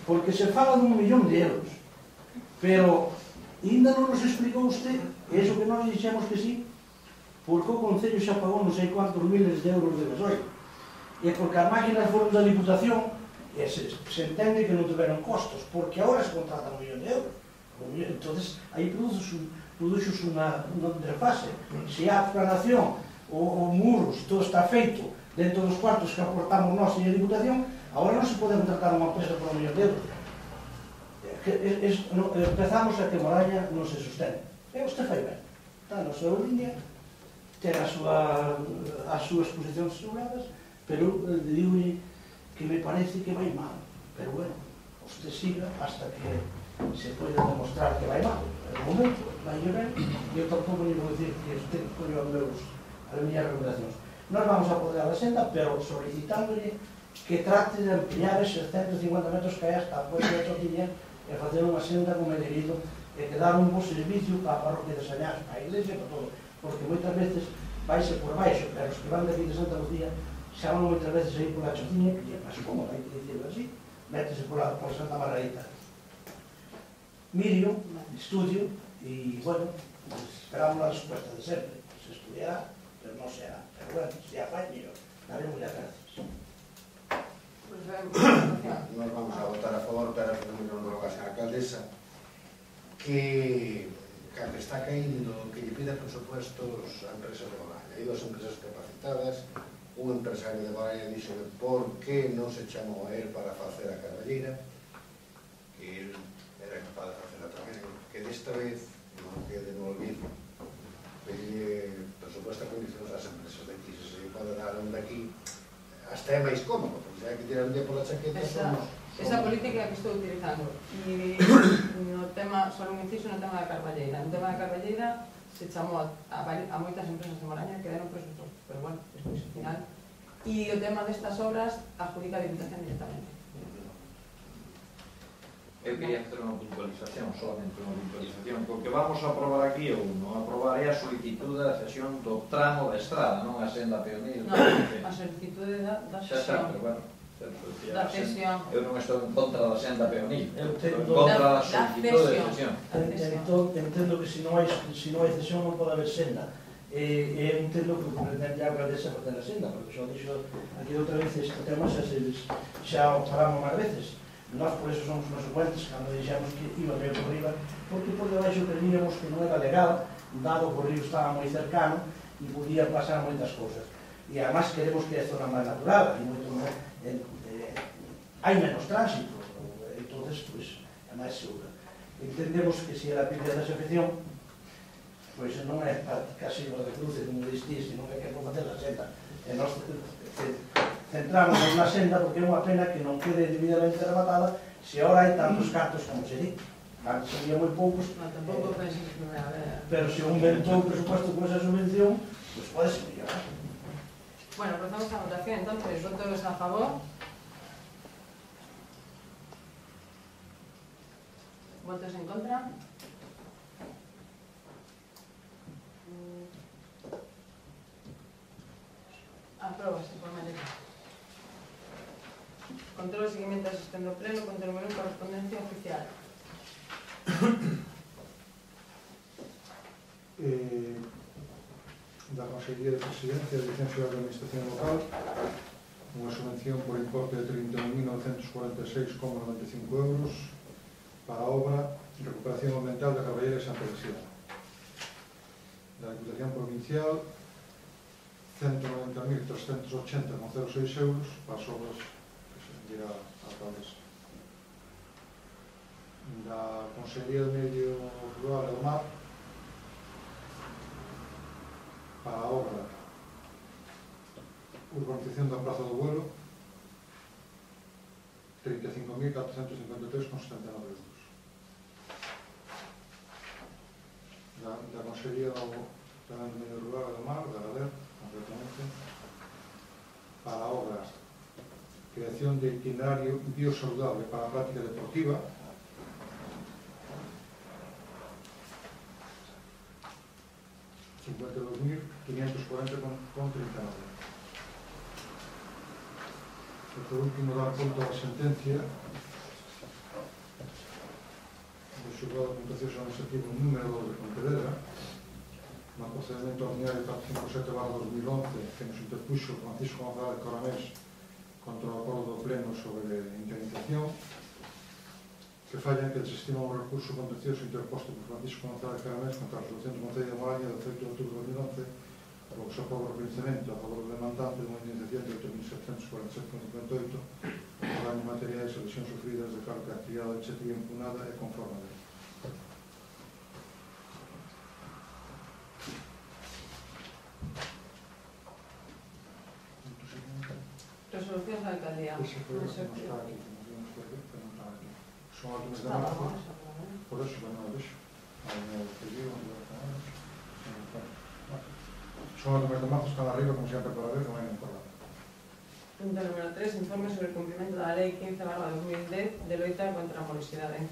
Porque se fala de 1 millón de euros. Pero ainda non nos explicou usted, e iso que nós dixemos que sí, porque o Concello xa pagou non sei cuántos miles de euros de gasoil. E porque as máquinas foron da Diputación, e se entende que non tiveron costos, porque agora se contratan 1 millón de euros. Entón, aí produxos unha desfase. Se há planación, ou muros, todo está feito dentro dos cuartos que aportamos nós e a Diputación, agora non se pode contratar unha empresa por 1 millón de euros. Empezamos a que Moraña non se sustente. E usted fai ben. Está na súa línea, ten as súas posicións aseguradas, pero digo-lhe que me parece que vai mal. Pero bueno, usted siga hasta que se pode demostrar que vai mal. En o momento, vai ben, e eu tampouco lhe vou dicir que usted collo as miñas recomendacións. Nós vamos a poder a senda, pero solicitándole que trate de ampliar eses 150 metros que hai hasta a Puerta de Chotiña e facer unha senda como é debido e que dar un bo servicio para a parroquia de Sañás, para a iglesia, para todo, porque moitas veces vaise por baixo, pero os que van de aquí de Santa Lucía xa van moitas veces aí por a Chotiña, que é máis cómodo, hai que dicirlo así, métese por Santa Margarita. Mirio, estudio, e, bueno, esperamos a resposta de sempre. Se estudiará, pero non será. Pero, bueno, se apañe, mellor. Daremos ya gracias. Nós vamos a votar a favor, pero que non nos lo haga a alcaldesa, que a que está caíndo que lle pide presupuestos a empresas de Bolaña. Hai dos empresas capacitadas, un empresario de Bolaña dixo por que non se chamou a él para facer a carballeira, que él era capaz de facer tamén, que desta vez non quede no olvido, pide presupuesto a condicións das empresas de aquí, se se pode dar un daqui, hasta é máis cómodo, porque se hai que tirar un día pola chaqueta, Esa política que estou utilizando, e no tema, só un inciso no tema da carballeira. No tema da carballeira se chamou a moitas empresas de Moraña que deron presupuestos, pero bueno, despois ao final. E o tema destas obras adjudica a Diputación directamente. Eu quería hacer unha puntualización, solamente unha puntualización, porque vamos a aprobar aquí ou non aprobar é a solicitud da cesión do tramo da estrada, non a senda peonil. Non, a solicitud da Xa, pero bueno, da cesión. Eu non estou en contra da senda peonil, Eu estou en entendo contra da solicitud de cesión. entendo que se non hai cesión non pode haber senda. E entendo que o pretende a alcaldesa facer a senda, porque xa dixo aquí outra vez este tema xa o falamos máis veces. Nós por eso somos consecuentes cando dixemos que iba a por riba, porque por debaixo creíamos que non era legal, dado que o río estaba moi cercano e podía pasar moitas cousas. E además queremos que é zona máis natural, e moito máis, hai menos tránsito, entonces pues, é máis segura. Entendemos que se ela pide a desafección, pois non é casi o de cruce, non distís, sino que é que facer a senda. E nós centramos na senda porque é unha pena que non quede debidamente rematada se ahora hai tantos cartos como se di. Antes había moi poucos, Tampouco penses que non vai haber. pero se un inventou o presupuesto con esa subvención, pues pode ser mellorar. Bueno, procedemos a votación, entonces, votos a favor. Votos en contra. Apróbase por mayoría. Control e seguimento da sesión do pleno, control número 1, correspondencia oficial. Da Consellería de Presidencia de Licencia da Administración Local unha subvención por importe de 31.946,95 euros para a obra de recuperación ambiental da Carballeira de Santa Isidora. Da Diputación Provincial 190.380,06 euros para as obras que se dirá a alcaldesa. Da Consellería de Medio Rural e do Mar para a obra urbanización da Praza do Vuelo 35.453,79 euros. Da Consellería tamén do Medio Rural e do Mar, da GADER, concretamente, para a obra creación de itinerario biosaludable para a práctica deportiva 52.540,39. E por último dar conta da sentencia do xulgado contencioso administrativo número 2 de Pontevedra no procedimento ordinario 457/2011 que nos interpuxo Francisco González Coramés contra o acordo do pleno sobre indemnización, que falla que desestima o recurso contencioso interposto por Francisco González Coramés contra a resolución do Concello de Moraña do 8 de outubro de 2011, polo que se aprova o reconhecemento a favor do demandante de unha indemnización de 8.747,58 por daños materiais e lesións sufridas de carga a actividade administrativa impugnada e conforme a lei. Resolución da alcaldía. Ese foi o que non está aquí, que non está aquí. Son a 2 de marzo, por eso que non o vexo. Son a 2 de marzo, están arriba, como sempre para ver, non hai non por lá. Punto número 3, informe sobre el cumprimento da Lei 15/2010 de loita contra a morosidade.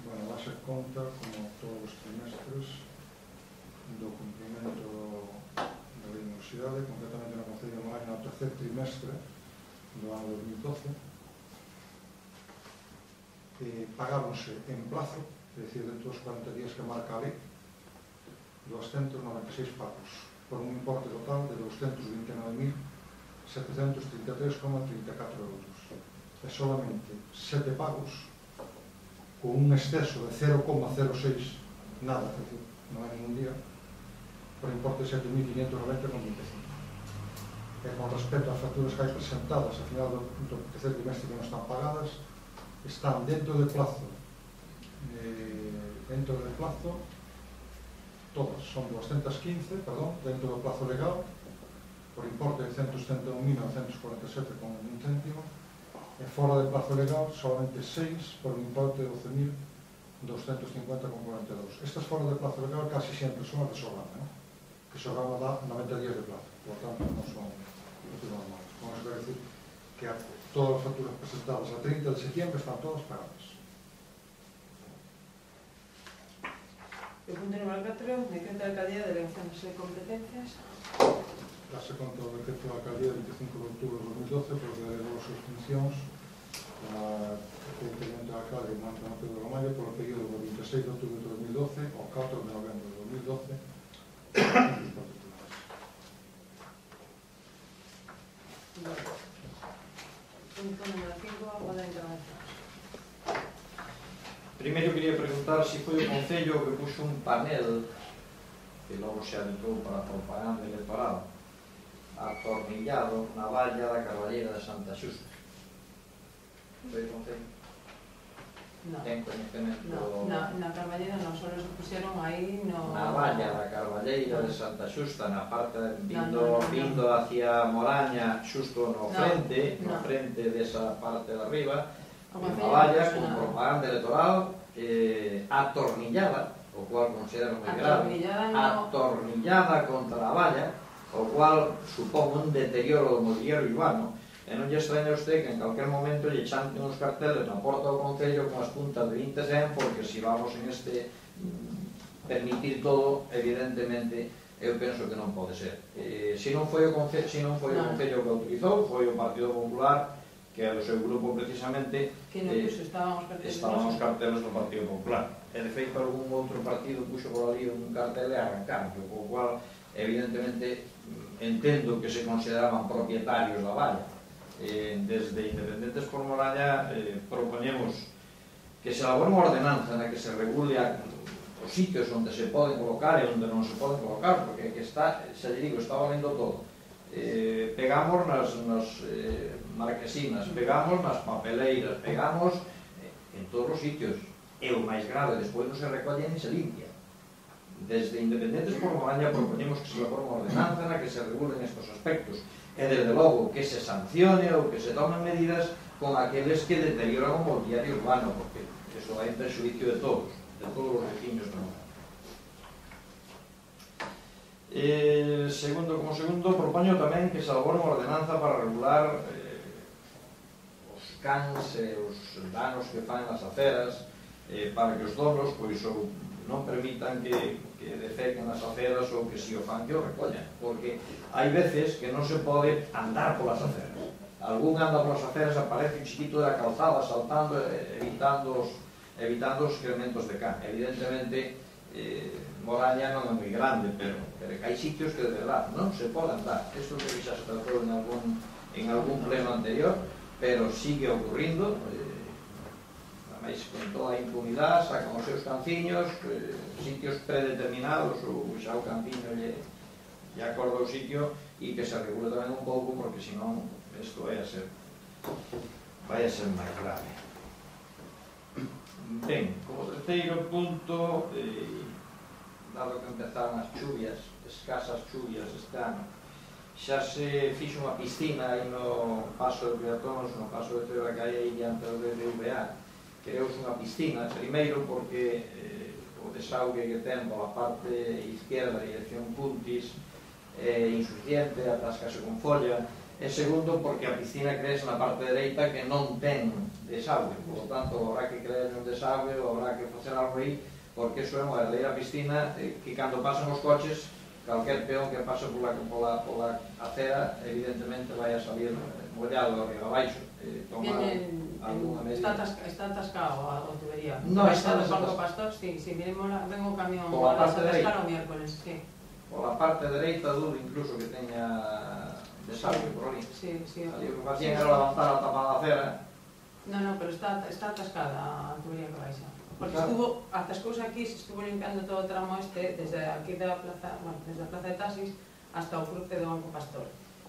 Bueno, vas a conta, como todos os trimestres, do cumprimento da Lei de Morosidade, concretamente no Concello de Moraña no tercer trimestre do ano 2012. Pagáronse en plazo, é dicir, dentro dos 40 días que marca a lei, 296 pagos, por un importe total de 229.733,34 euros. E solamente 7 pagos con un exceso de 0,06 nada, es decir, non hai ningún día, por importe de 7.590,25. E con respecto ás facturas que hai presentadas a final do terceiro trimestre que non están pagadas, están dentro de plazo, todas son 215, perdón, dentro do plazo legal, por importe de 171.947,1 céntimo, e fora de plazo legal solamente 6 por un importe de 12.250,42. Estas fora de plazo legal casi sempre son as de Sogama, ¿no? Que Sogama dá 90 días de plazo, por tanto non son normales. Vamos a decir que todas as facturas presentadas a 30 de septiembre están todas pagadas. El punto número 4, decreto de alcaldía de elecciones de competencias. Dase conta do decreto da alcaldía de 25 de outubro de 2012 por delegou as súas funcións a Presidente da Alcalde Manuel Pedro Ramallo polo período do 26 de outubro de 2012 ao 4 de novembro de 2012. Punto número 5, agora de intervención. Primeiro quería preguntar se foi o Concello que puxo un panel que logo se aditou para a propaganda electoral atornillado na valla da Carballeira de Santa Xusta. Foi o Concello? No. Ten coñecemento? No, na Carballera non, solo se pusieron aí no... Na valla da Carballeira de Santa Xusta, na parte vindo hacia Moraña, xusto no frente, no frente desa parte de arriba, unha valla con propaganda electoral atornillada, o cual considero moi grave, atornillada contra a valla, o cual supón un deterioro do mobiliario urbano. E non lle extraña a usted que en calquer momento lle chanten uns carteles na porta do Concello con as puntas de 20 cen, porque se vamos en este permitir todo, evidentemente eu penso que non pode ser. Se non foi o Concello que autorizou, foi o Partido Popular, que é o seu grupo precisamente, que non puxo, estaban os carteles do Partido Popular. E de feito algún outro partido puxo por ali un cartel e arrancaron, co cual evidentemente entendo que se consideraban propietarios da valla. Desde Independentes por Moraña propoñemos que se elabore unha ordenanza na que se regule os sitios onde se poden colocar e onde non se poden colocar, porque está, xa lle digo, está valendo todo. Pegamos nas marquesinas, pegamos nas papeleiras, pegamos en todos os sitios. E o máis grave, despois non se recolle ni se limpia. Desde Independentes por Moraña propoñemos que se elabore unha ordenanza na que se regulen estos aspectos. E desde logo que se sancione ou que se tomen medidas con aqueles que deterioran o mobiliario urbano, porque eso vai en perjuicio de todos os veciños do mundo. Como segundo, propoño tamén que se elabore unha ordenanza para regular os cans e os danos que fan as aceras, para que os donos non permitan que defequen as aceras ou que se o fan que o recollan, porque hai veces que non se pode andar polas aceras. Algún anda polas aceras, aparece un chiquito da calzada saltando, evitando os excrementos de can. Evidentemente Moraña non é moi grande, pero hai sitios que de verdad non se pode andar. Isto que xa se tratou en algún pleno anterior, pero sigue ocurrindo. Mas con toda a impunidade sacan os seus canciños, sitios predeterminados, ou xa o canciño lle acorda o sitio, e que se regule tamén un pouco, porque senón isto vai a ser máis grave. Ben, como terceiro punto, dado que empezaron as chuvias, escasas chuvias este ano, xa se fixo unha piscina aí no paso de peatóns, no paso de Cebra que hai aí diante do BBVA. Creouse unha piscina, primeiro porque o desaugue que ten pola parte izquierda, dirección Puntis, é insuficiente, atáscase con folla, e segundo porque a piscina creese na parte dereita que non ten desaugue, por lo tanto habrá que crear un desaugue ou habrá que facer algo aí, porque eso é unha verdadeira piscina que cando pasan os coches, calquer peón que pase pola acera evidentemente vai a salir mollado arriba abaixo. Está atascado a tubería. No, está atascado. Pastor, sí, vengo o camión a atascar o miércoles, sí. Pola parte dereita dudo incluso que teña desaugue por ali. Sí. Ali o que facían era levantar a tapa da acera. No, pero está atascada a tubería que baixa. Porque estuvo, ata as cousas aquí, se estuvo limpiando todo o tramo este, desde aquí da plaza, bueno, desde a plaza de Taxis hasta o cruce do Banco Pastor.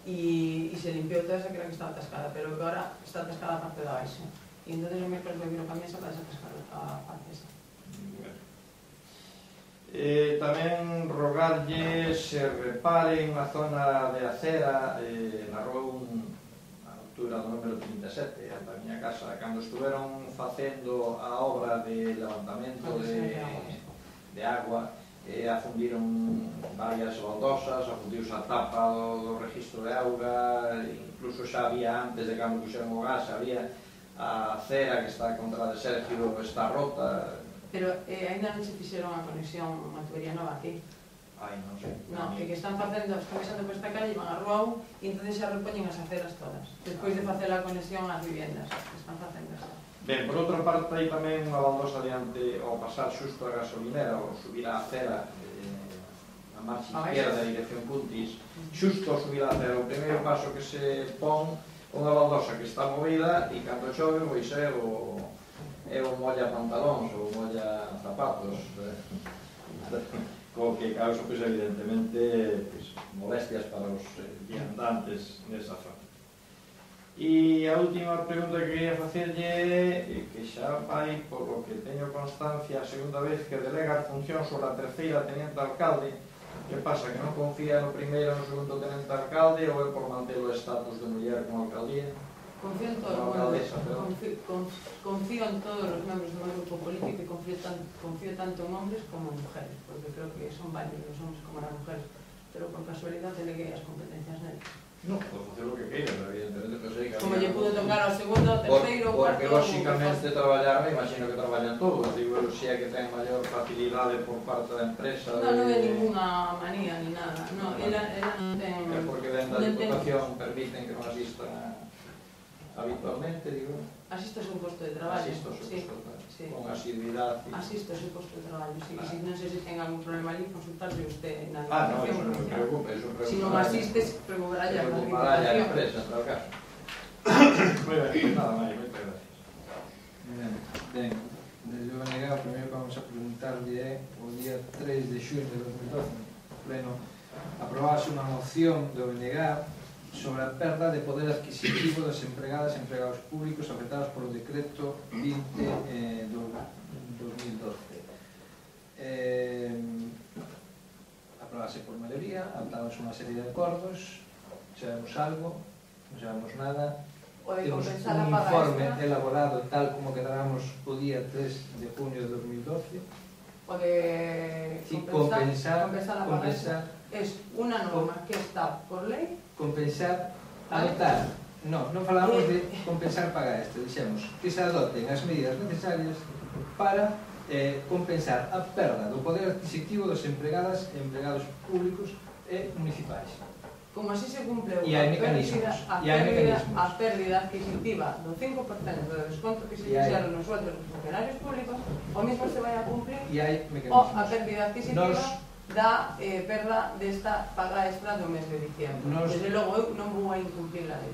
E se limpiou toda esa que era que estaba atascada, pero que ahora está atascada a parte de abaixo. E entonces o miércoles me vino a mesa para desatascar a parte esa. Tamén rogarlle se repare unha zona de acera na rúa a altura do número 37 da miña casa, cando estuveron facendo a obra de levantamento de agua, afundiron varias baldosas, afundiuse a tapa do registro de auga, incluso xa había antes de cando puxeron o gas, había a acera que está contra de Sergio, está rota. Pero ainda non se fixeron a conexión a tubería nova aquí. Ai, non sei. Non, é que están facendo, están pasando por esta calle, van a Ruau e entón xa repoñen as aceras todas. Despois de facer a conexión ás viviendas, están facendo esta. Ben, por outra parte, hai tamén unha baldosa diante ao pasar xusto a gasolinera ou subir a acera a marcha izquierda da dirección Puntis, xusto ao subir a acera, o primeiro paso que se pon unha baldosa que está movida e cando chove, pois é o molla pantalóns ou molla zapatos, co que causa, pois, evidentemente, molestias para os viandantes nesa zona. E a última pregunta que quería facerlle é que xa vai, por lo que teño constancia, a segunda vez que delega a función sobre a terceira teniente alcalde. Que pasa, que non confía no primeiro e no segundo teniente alcalde ou é por manter o estatus de muller como alcaldía? Confío en todos os membros do meu grupo político e confío tanto en hombres como en mujeres, porque creo que son válidos os hombres como as mujeres, pero por casualidad deleguei as competencias neles. Non, podes facer o que queiras, evidentemente, pero sei que... Como lle pudo tocar ao segundo, ao terceiro, ao cuarto... Porque, lóxicamente, traballar, me imagino que traballan todos, digo, se é que ten maior facilidade por parte da empresa... Non é ninguna manía ni nada, non, ela non ten... É porque dentro da Diputación permiten que non asista habitualmente, digo... Asisto ao seu posto de traballo. Asisto ao seu posto de traballo, con asiduidade. Asisto ao seu posto de traballo, sí. E non sei se ten algún problema ali, consultarse usted na no, eso non me preocupe, eso preocupa. Se non asistes, preocupará a empresa, en tal caso. Moi ben, nada máis, moitas gracias. Ben, desde o BNG, o primeiro que vamos a preguntarle é o día 3 de xunio de 2012, no pleno, aprobábase unha moción do BNG sobre a perda de poder adquisitivo das empregadas e empregados públicos afectados polo decreto 20 do 2012. Aprobase por maioría, adoptamos unha serie de acordos, sabemos algo, non sabemos nada, temos un informe elaborado tal como quedábamos o día 3 de junio de 2012. O de compensar a paga extra. Es unha norma que está por lei. Compensar, adoptar, non falamos de compensar paga extra, dixemos que se adopten as medidas necesarias para compensar a perda do poder adquisitivo dos empregadas e empregados públicos e municipais. Como así se cumple a pérdida adquisitiva do 5% do desconto que se fixeron nos sueldos dos funcionarios públicos, o mismo se vai a cumplir o a pérdida adquisitiva da perda desta paga extra do mes de diciembre. Desde logo, eu non vou a incumplir a lei.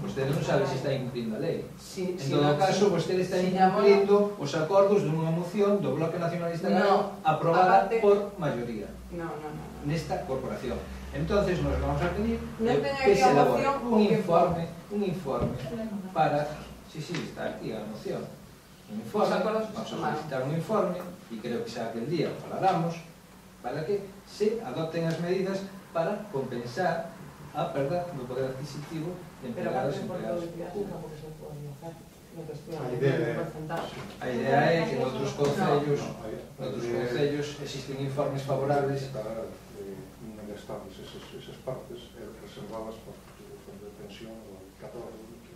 Vostede non sabe se está incumplindo a lei. En todo caso, vostede está incumplindo os acordos dunha moción do Bloque Nacionalista Galego aprobada por maioría nesta corporación. Entonces, nos vamos a pedir que se elabore un informe para... Sí, está aquí a moción. Vamos a solicitar un informe e creo que xa aquel día falaramos para que se adopten as medidas para compensar a perda do poder adquisitivo de empregados e empregados públicos. A idea é que noutros concellos existen informes favorables para inestables esas partes reservadas para o fondo de pensión ou a 14 que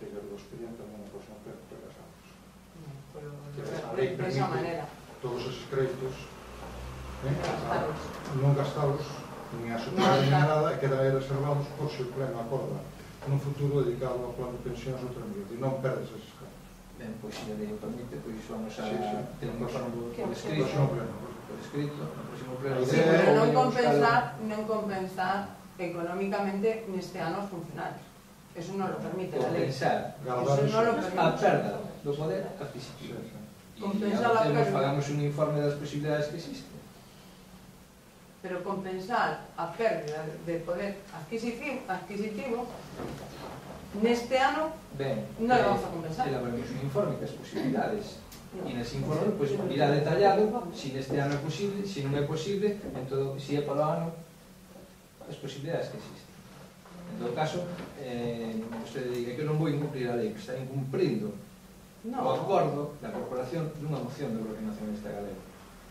teña do expediente non nos non regresamos. De esa manera. Todos esos créditos non gastados nin a superar nin nada e quedan aí reservados por se o pleno acorda nun futuro dedicado ao plan de pensións ou tramito e non perdes esos cargos. Ben, pois se le permite, pois vamos a ter un informe por escrito no próximo pleno. Sí, pero non compensar económicamente neste ano os funcionarios. Eso non lo permite a lei. compensar Eso non lo a permite. perda do poder adquisitivo. Compensar a perda. Fagamos un informe das posibilidades que existen. Pero compensar a pérdida de poder adquisitivo neste ano Ben, non lo vamos a compensar. elaboramos un informe que as posibilidades e nese informe pois, irá detallado se neste ano é posible, se non é posible, en todo, se é polo ano as posibilidades que existen. En todo caso, vostede diga que eu non vou incumplir a lei, que está incumprindo o acordo da corporación dunha moción do Bloque Nacionalista Galego.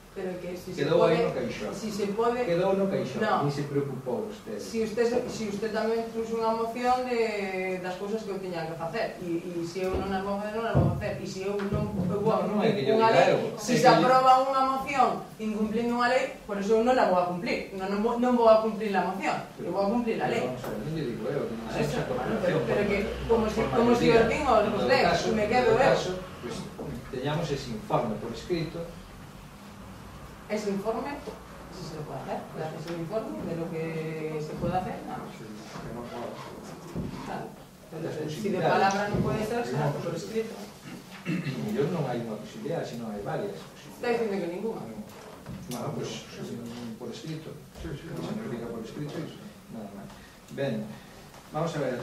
Pero que si Quedou aí no se caixón. si se pode, Quedou no caixón, No. ni se preocupou usted. si usted tamén puso unha moción das cousas que eu tiña que facer e se eu non as vou facer, non as vou facer, e se eu non vou Non é que yo unha diga lei, eu, se é se que aproba unha moción incumplindo unha lei, por eso eu non a vou a cumplir, non vou a cumplir a moción, eu vou a cumplir a lei. Vamos a ver, non lle digo eu, que non Eso, sei a bueno, corporación. pero que como si formalidade. os din os leis, me quedo eu. Pues, teñamos ese informe por escrito. Ese informe, si se lo puede hacer, ese informe de lo que se puede hacer, nada más. Claro. Pero si de palabra no puede ser, será por escrito. Yo non hai unha posibilidade, sino hai varias Está posibilidades. diciendo que ninguna. Bueno, pues, por escrito. Se nos diga por escrito, nada máis. Ben, vamos a ver.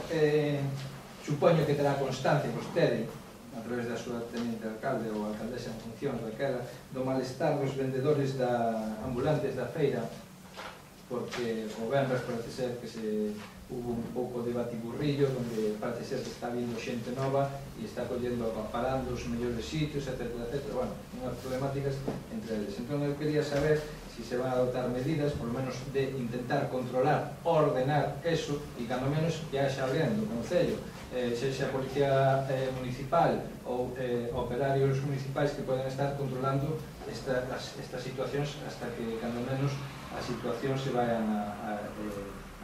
Supoño que terá constancia vostede, a través da súa teniente alcalde ou alcaldesa en función daquela, do malestar dos vendedores ambulantes da feira, porque o venres parece ser que hubo un pouco de batiburrillo, onde parece ser que está vindo xente nova e está collendo, acaparando os mellores sitios, etc. Bueno, unhas problemáticas entre eles. Entón, eu quería saber se se van a adoptar medidas, por lo menos de intentar controlar, ordenar eso, e cando menos que haxa alguén do Concello, sexa a Policía Municipal ou operarios municipais que poden estar controlando estas situacións hasta que, cando menos, as situacións se vayan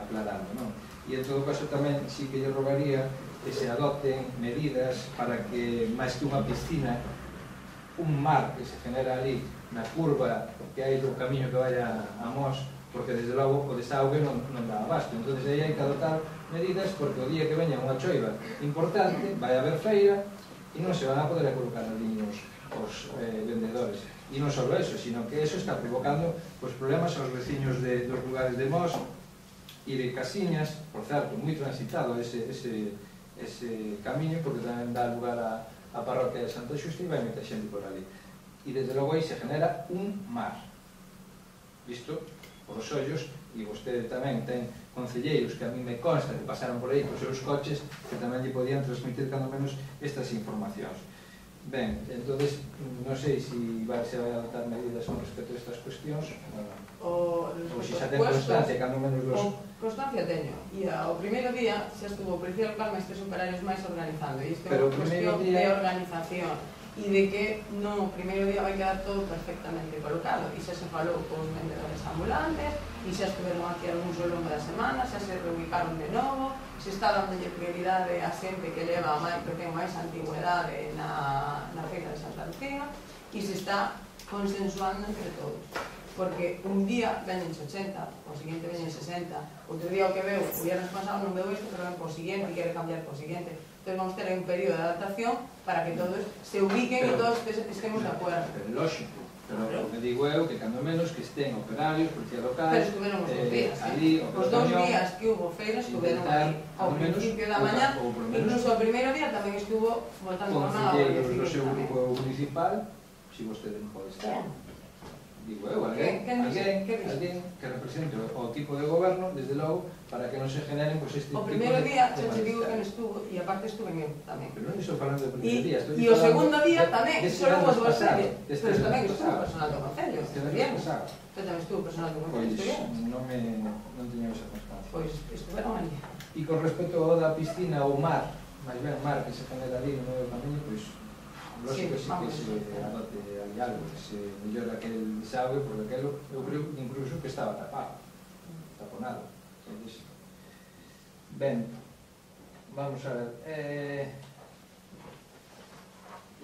aclarando, non? E, en todo caso, tamén sí que lle rogaría que se adopten medidas para que, máis que unha piscina, un mar que se genera ali na curva que hai do camiño que vaya a Mos, porque desde logo o desaugue non dá abasto. Entón, aí hai que adoptar medidas, porque o día que veña unha choiva importante, vai haber feira e non se van a poder colocar ali os vendedores. E non só eso, sino que eso está provocando problemas aos veciños dos lugares de Mos e de Casiñas, por certo, moi transitado ese camiño, porque tamén dá lugar a parroquia de Santa Xusta e vai meter xente por ali. E desde logo aí se genera un mar. Visto por os ollos, e vostede tamén ten concelleiros que a mí me consta que pasaron por aí cos seus coches que tamén lle podían transmitir cando menos estas informacións. Ben, entonces, non sei se vai adoptar medidas con respecto a estas cuestións ou se xa ten constancia, cando menos dos... Constancia teño, e ao primeiro día xa estuvo o Policía Local máis 3 operarios máis organizando, e isto é unha cuestión de organización e de que no primeiro día vai quedar todo perfectamente colocado, e xa se falou con os vendedores ambulantes e xa estuveron aquí algúns ao longo da semana, xa se reubicaron de novo, se está dándolle prioridade a xente que leva que ten máis antigüedade na feira de Santa Lucía e se está consensuando entre todos, porque un día veñen 80, o seguinte veñen 60, outro día o que veu, o viernes pasado non veu isto, pero ven po seguinte e quere cambiar po seguinte. Entón vamos ter un período de adaptación para que todos se ubiquen e todos estemos de acuerdo. Pero lógico, pero o que digo eu que cando menos que estén operarios, policía local, pero estuveron os 2 días, ali, os 2 días que hubo feira estuveron ali, ao principio da mañá, incluso o primeiro día tamén estuvo votando por nada. Concelleiros do seu grupo municipal, se vostede non pode estar. Digo eu, alguén que represente o tipo de goberno, desde logo, para que non se generen este tipo de... O primeiro día, xa te digo que non estuvo, e aparte estuve eu tamén. Pero non estou falando do primeiro día, E o segundo día tamén, só hubo 2 series, pero tamén estuvo personal do Concello, estuvieron. Tamén estuvo personal do Concello, estuvieron. Non teño esa constancia. Pois estuveron ali. E con respecto ao da piscina ou mar, máis ben mar que se genera ali no medio do camiño, pois lógico sí que se adote ali algo, que se mellora aquel desagüe, porque aquelo, eu creo incluso que estaba taponado. Ben, vamos a ver.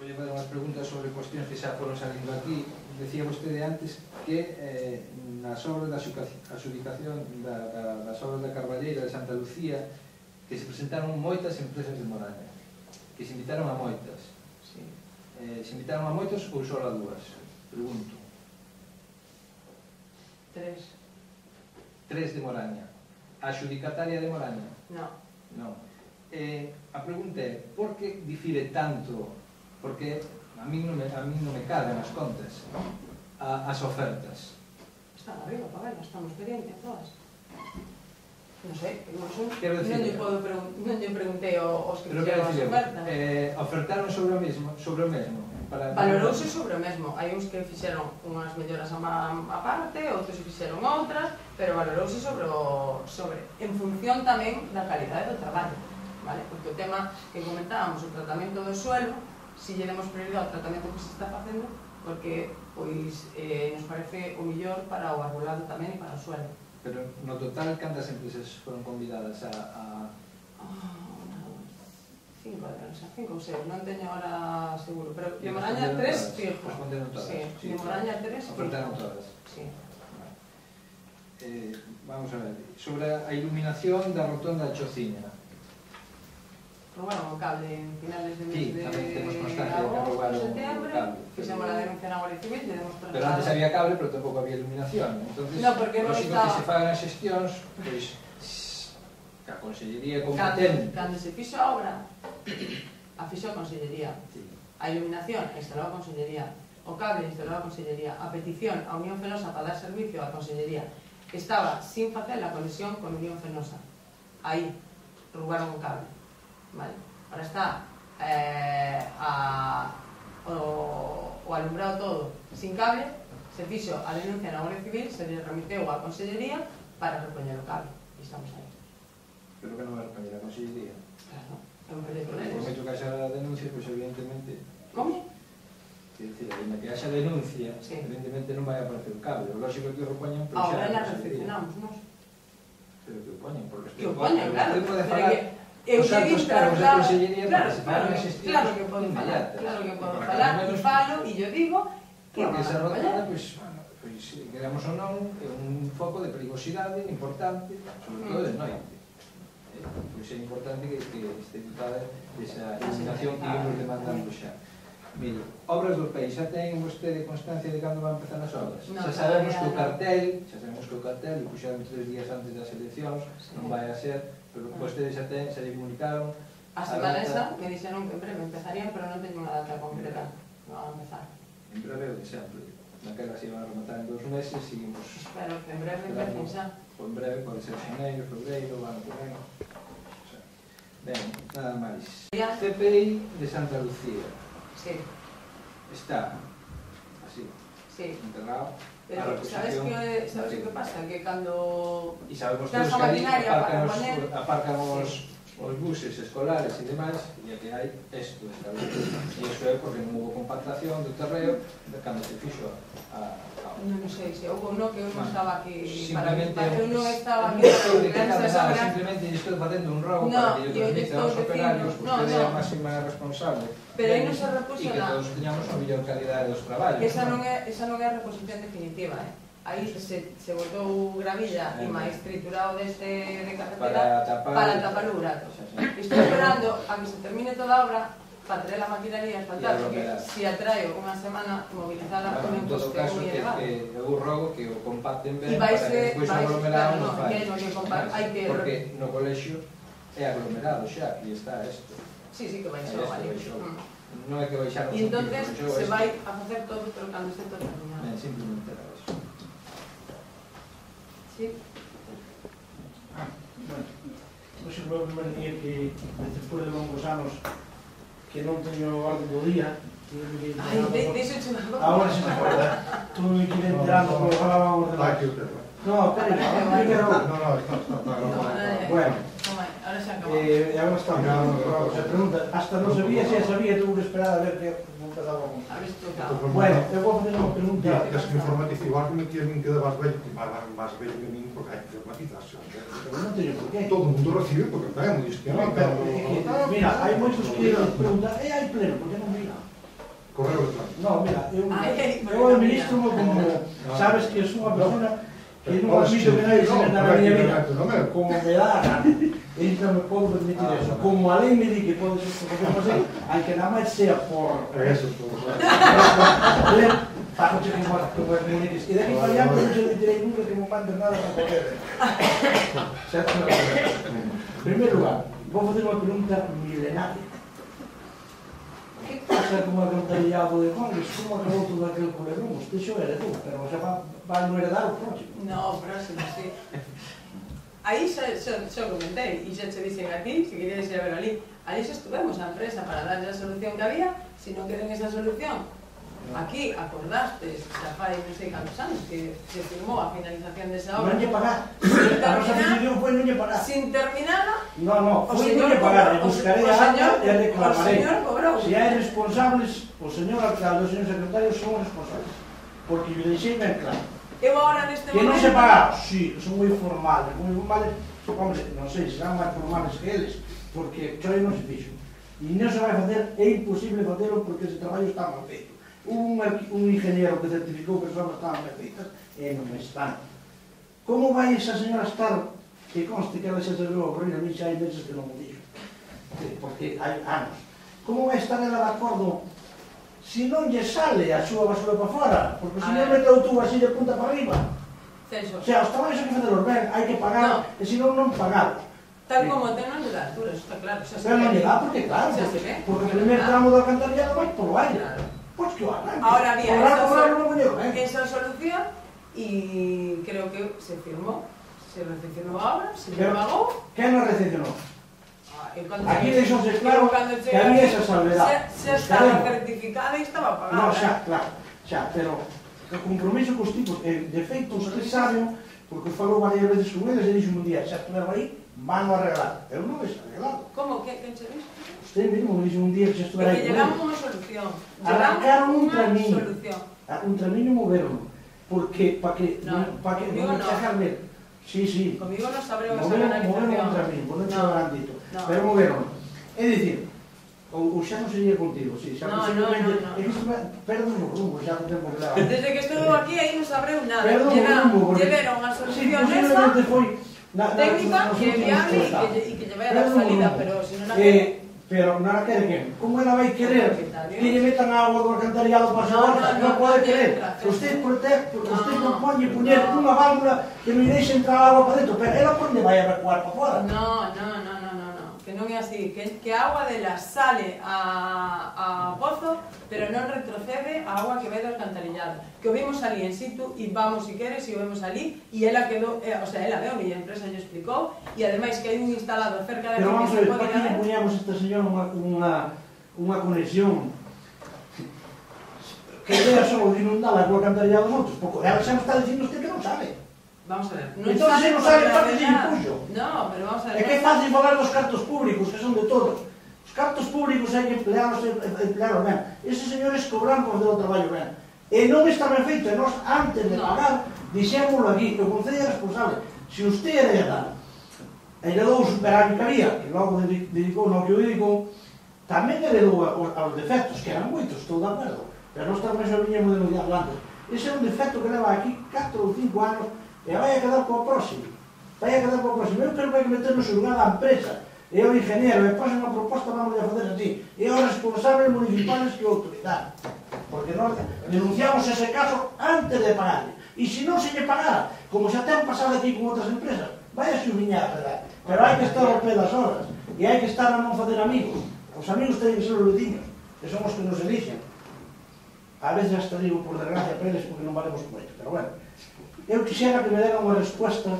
Vou fazer unhas preguntas sobre cuestións que xa foron salindo aquí. Decía vostede antes que nas obras da adxudicación das obras da Carballeira de Santa Lucía, que se presentaron moitas empresas de Moraña, que se invitaron a moitas. Sí. Se invitaron a moitas ou só a dúas? Pregunto. 3. 3 de Moraña. A xudicataria de Moraña? No. Non. A pregunta é, por que difire tanto? Porque a mí non me caben as contas, as ofertas. Están arriba, para verlas, estamos expedientes todas. Non sei, non lle preguntei aos que fixeron as ofertas. Ofertaron sobre o mesmo? Valorouse sobre o mesmo. Hai uns que fixeron unhas melloras a parte, outros fixeron outras, pero valorouse en función tamén da calidade do traballo. Vale? Porque o tema que comentábamos, o tratamento do suelo, si lle demos prioridade ao tratamento que se está facendo, porque pois nos parece o mellor para o arbolado tamén e para o suelo. Pero no total, cantas empresas foron convidadas a... 5 ou 6, non teño ahora seguro, pero de Moraña 3 fijo. Responderon todas? Sí, de Moraña 3 fijo. Ofertaron todas? Sí. Vamos a ver, sobre a iluminación da rotonda de Chociña. Roubaron o cable en finales de mes de agosto, setembro, fixemos a denuncia na Guardia Civil, pero antes había cable, pero tampouco había iluminación. Entonces, no, porque non lógico estaba... que se fagan as xestións, pois, que a Consellería competente... Cando se fixo a obra, a fixo a Consellería. Sí. A iluminación a instalou a Consellería. O cable instalou a Consellería. A petición a Unión Fenosa para dar servicio a Consellería estaba sin facer a conexión con Unión Fenosa. Aí, roubaron o cable. Vale. Ahora está o alumbrado todo sin cable, se fixo a denuncia na Guardia Civil, se le remiteu a Consellería para repoñer o cable. E estamos aí. Pero que non vai repoñer a Consellería? Claro, é un proxecto de Por moito que haxa a denuncia, pois evidentemente... Como? Quer dicir, en que haxa denuncia, sí, evidentemente non vai aparecer o cable. O lógico que o repoñan... Ahora la recepcionamos, non? Pero que o poñen, porque... Que o poñen, claro. Pode falar... Eu os altos cargos da Consellería claro, para se fagan as xestións claro que podo falar, claro que podo falar, e falo, e yo digo que porque vamos esa a rotonda, pois, queramos ou non, é un foco de perigosidade importante, sobre todo de noite. Pois é importante que este dotada desa iluminación que íamos demandando xa. Mire, obras do país, xa ten vostede constancia de cando van empezar as obras? No, xa sabemos que o cartel, e puxeron 3 días antes das eleccións, non vai a ser, pero vostedes xa lle comunicaron a semana esa, me dixeron que en breve empezarían, pero non teño unha data concreta. Non van a empezar. En breve o de sempre. Naquela se iban a rematar en 2 meses, seguimos... Espero que en breve empecen xa. O en breve pode ser xaneiro, febreiro, o ano que ven. Ben, nada máis. CPI de Santa Lucía. Sí. Está así, sí, enterrado. Pero sabes que pasa? Que cando... E sabemos todos que ali aparcan os buses escolares e demais, e que hai isto establecido. E iso é porque non hubo compactación do terreo cando se fixo a... Non sei se houve non, que eu non estaba aquí para participar. Eu non estaba aquí para simplemente estou facendo un rogo para que yo transmita aos operarios, porque é a máxima responsable. Pero aí non se repuxo nada. E que todos teñamos a mellor calidade dos traballos. Esa non é a reposición definitiva, Aí se botou gravilla e máis triturado de carretera para tapar o burato. Estou esperando a que se termine toda a obra para traer a maquinaria a asfaltar, porque se atraio unha semana movilizada con un coste moi elevado. Eu rogo que o compacten ben para que despois o aglomerado non fai. Porque no colexio é aglomerado xa, e está isto. Sí, que vai ser o valioso. Non é que vai xa e entonces se vai a facer todo, pero cando este todo terminado. Simplemente era eso. Sí. Bueno, hoxe foi o primeiro día que, despois de longos anos, que non teño orden do día. Deixo chegado. Agora se te acorda. Tú me queres enterando como falábamos de nós. No, pero bueno. Ahora se acabou. Agora está. Se pregunta, hasta non sabía, se sabía, tuve que esperar a ver que empezamos. Bueno, eu vou fazer unha pregunta. Es que informatizar que me quieren que más bello que mí, porque hai que informatizarse. Pero non teño por qué. Todo o mundo recibe, porque traemos isto. Mira, hai moitos que preguntan, hai pleno, por que non vira? Correo electrónico. No, mira, eu administro como, sabes que sou unha persona que non admito que nadie se meta na miña vida, no meu. como me dá a gana. E non me podo permitir eso. Como a lei me di que pode ser como así, aunque nada máis sea por... Eso, por... Fago che como comuniques. E de aquí para allá non se direi nunca que me manden nada para poder. Certo? En primeiro lugar, vou fazer unha pregunta milenaria. Que pasa como alcantarillado de Condes? Como acabou todo aquel culebrón? Usted xo era tú, pero xa vai non heredar o próximo. No, próximo, sí. Aí xa comentei, e xa che dixen aquí, se queríais ir a ver ali. Ali xa estuvemos a empresa para darlle a solución que había, se non queren esa solución. Aquí acordastes, xa fai non sei cantos anos, que se firmou a finalización desa obra. Non lle pagar. A nosa decisión foi non lle pagar. Sin terminada, No, foi non lle pagar. E buscaré a acta e reclamaré. O señor cobrou. Se hai responsables, o señor alcalde e o señor secretario son responsables. Porque yo deixei ben claro. Eu agora neste Que momento... non se pagaron, sí, son moi formales, hombre, non sei, serán máis formales que eles, porque choi non se fixo. E non se vai facer, é imposible facelo porque ese traballo está mal feito. Un ingeniero que certificou que as obras estaban ben feitas e non están. Como vai esa señora estar, que conste que ela se atreveu a correr a mí xa hai meses que non me dixo, porque hai anos. Como vai estar ela de acordo se non lle sale a súa basura para fora, porque se non mete o tubo así de punta para arriba. Celso. O sea, os traballos hai que fazelos ben, hai que pagar, e se non, non pagados. Tal como ten non lle dá altura, eso está claro. Pero non lle dá, porque claro, porque o primer tramo do alcantarillado vai polo aire. Pois que o arranque. Ahora había esa solución e creo que se firmou, se recepcionou a obra, se lle pagou. Quen non recepcionou? Aquí deixouse claro que había esa salvedad. Se estaba certificada e estaba pagada. No, xa, claro, xa, pero o compromiso cos tipos, de feito, usted sabe, porque falou varias veces con eles e dixo un día, xa estuveron aí, van a arreglar. Eu non ves arreglado. Como? Que che dixo? Usted mesmo me dixo un día que xa estuveron aí. Que llegamos unha solución. Arrancaron un tramiño. Un tramiño moveron. Porque, para que non me chegar ver. Sí. Comigo non sabreu esa canalización. Moveron un tramiño, non che lo han dito. Pero moveron. É dicir, ou xa non sería contigo, sí, xa posiblemente... É que isto perdón o rumbo, xa non tempo que leva. Desde que estou aquí, aí non sabreu nada. Perdón o rumbo, porque... Lleveron a solución esa posiblemente foi... técnica que é viable e que lle vai a dar salida, pero se non a quere... Pero non a quere quen? Como ela vai querer que lle metan agua do alcantarillado para a súa horta? Non pode querer. Usted propone poñer unha válvula que non deixe entrar agua para dentro, pero ela por onde vai a evacuar para fora? No, que non é así, que a agua dela sale a pozo, pero non retrocede a agua que vai do alcantarillado. Que o vimos ali en situ, e vamos, se queres, e o vemos ali, e ela quedou, o sea, ela veo, e a empresa lle explicou, e ademais que hai un instalado cerca de pero vamos a ver, para que ir. lle poñamos esta señora unha conexión que vea só de inundar a agua alcantarillado dos outros, porque ela xa nos está dicindo usted que non sabe. Vamos a ver. Entón, se non sabe, para que se impuxo. No, pero vamos a ver. É que é fácil falar dos cartos públicos, que son de todos. Os cartos públicos hai que emplearos ben. Eses señores cobran por fazer o traballo ben. E non está ben feito, e nós, antes de pagar, dixémoslo aquí, que o Concello é responsable. Se usted hereda, heredou o superávit que había, que logo dedicou no que o dedicou, tamén heredou aos defectos, que eran moitos, estou de acordo. Pero nós tamén xa viñemos denunciando antes. Ese é un defecto que leva aquí 4 ou 5 anos, e vai a quedar para o próximo. Eu creo que hai que meter no seu lugar a empresa, e o ingeniero, e pasa unha proposta, vamos a fazer así, e os responsables municipales que o autoridade. Porque nós denunciamos ese caso antes de pagarle. E se non se lle pagara, como xa ten pasado aquí con outras empresas, vai a xubiñar, verdad? Pero hai que estar ao pé das horas, e hai que estar a non fazer amigos. Os amigos teñen que ser os veciños, que son os que nos eligen. A veces hasta digo por desgracia para eles porque non valemos con ellos, pero bueno. Eu quixera que me deran unha resposta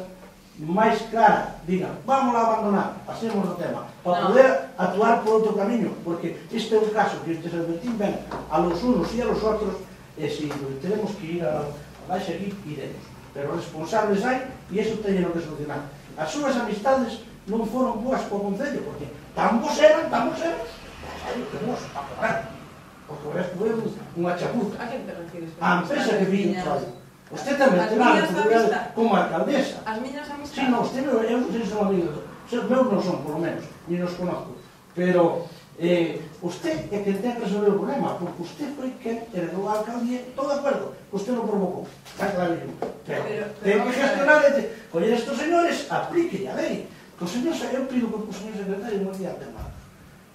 máis clara, digan, vamos a abandonar, pasemos o tema, para poder actuar por outro camiño, porque este é un caso que se advertín ben a los unos e a los otros, e se tenemos que ir a baixa aquí, iremos. Pero responsables hai, e iso teñen que solucionar. As súas amistades non foron boas co Concello, porque tan bons eran, que bons, para cobrar. Porque o resto foi unha chapuza. A quen te refires? A empresa que viño traballo. Usted tamén terá a oportunidade como alcaldesa. As miñas amistades? Sí, non, eu non sei se son amigos. Meus non son, por lo menos, ni nos conozco. Pero Usted é que ten que resolver o problema, porque usted foi que heredou a alcaldía, todo de acuerdo, que usted lo provocou, está clarísimo. Pero ten que gestionar, coller estes señores, aplique a lei. Que os señores, eu pido que o señor secretario moi diante,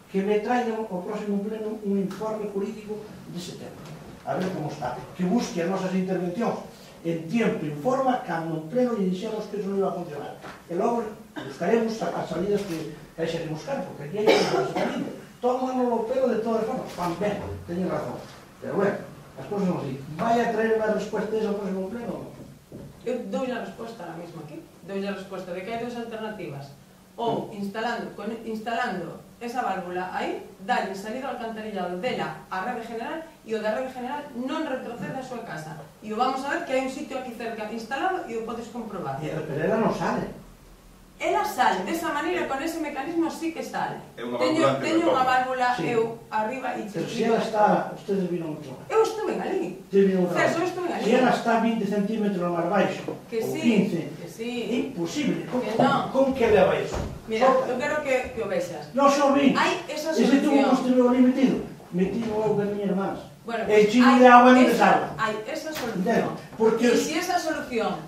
que me traigan ao próximo pleno un informe jurídico dese tema. A ver como está. Que busque as nosas intervencións en tiempo e forma cando un pleno lle dixemos que eso non iba a funcionar. E logo buscaremos as salidas que hai que buscar, porque aquí hai que salir. Tómanos o pelo de todas formas. Van ben, teñen razón. Pero bueno, as cousas son así. Vai a traer unha resposta desa ao próximo pleno? Eu dou a resposta ahora mesmo aquí. Dou a resposta de que hai dos alternativas. Ou instalando esa válvula aí, dalle salida ao alcantarillado dela á rede general e o da rede general non retrocede a súa casa. E o vamos a ver que hai un sitio aquí cerca instalado e o podes comprobar. Pero ela non sale. Ela sale, desa maneira, con ese mecanismo sí que sale. Teño unha válvula sí. Eu arriba e pero se ela está, ustedes viron mucho. Eu estuve ali. Celso, eu estuve ali. Se ela está 20 centímetros máis baixo, que ou sí, 15, que sí. Imposible. No. Con que leva iso? Mira, eu quero que o vexas. Non xo vi. Hai esa E se tuvo solución. construído ali metido eu con miñas irmás. Bueno, El chino de agua non desagua. Hai esa solución. Porque E se esa solución,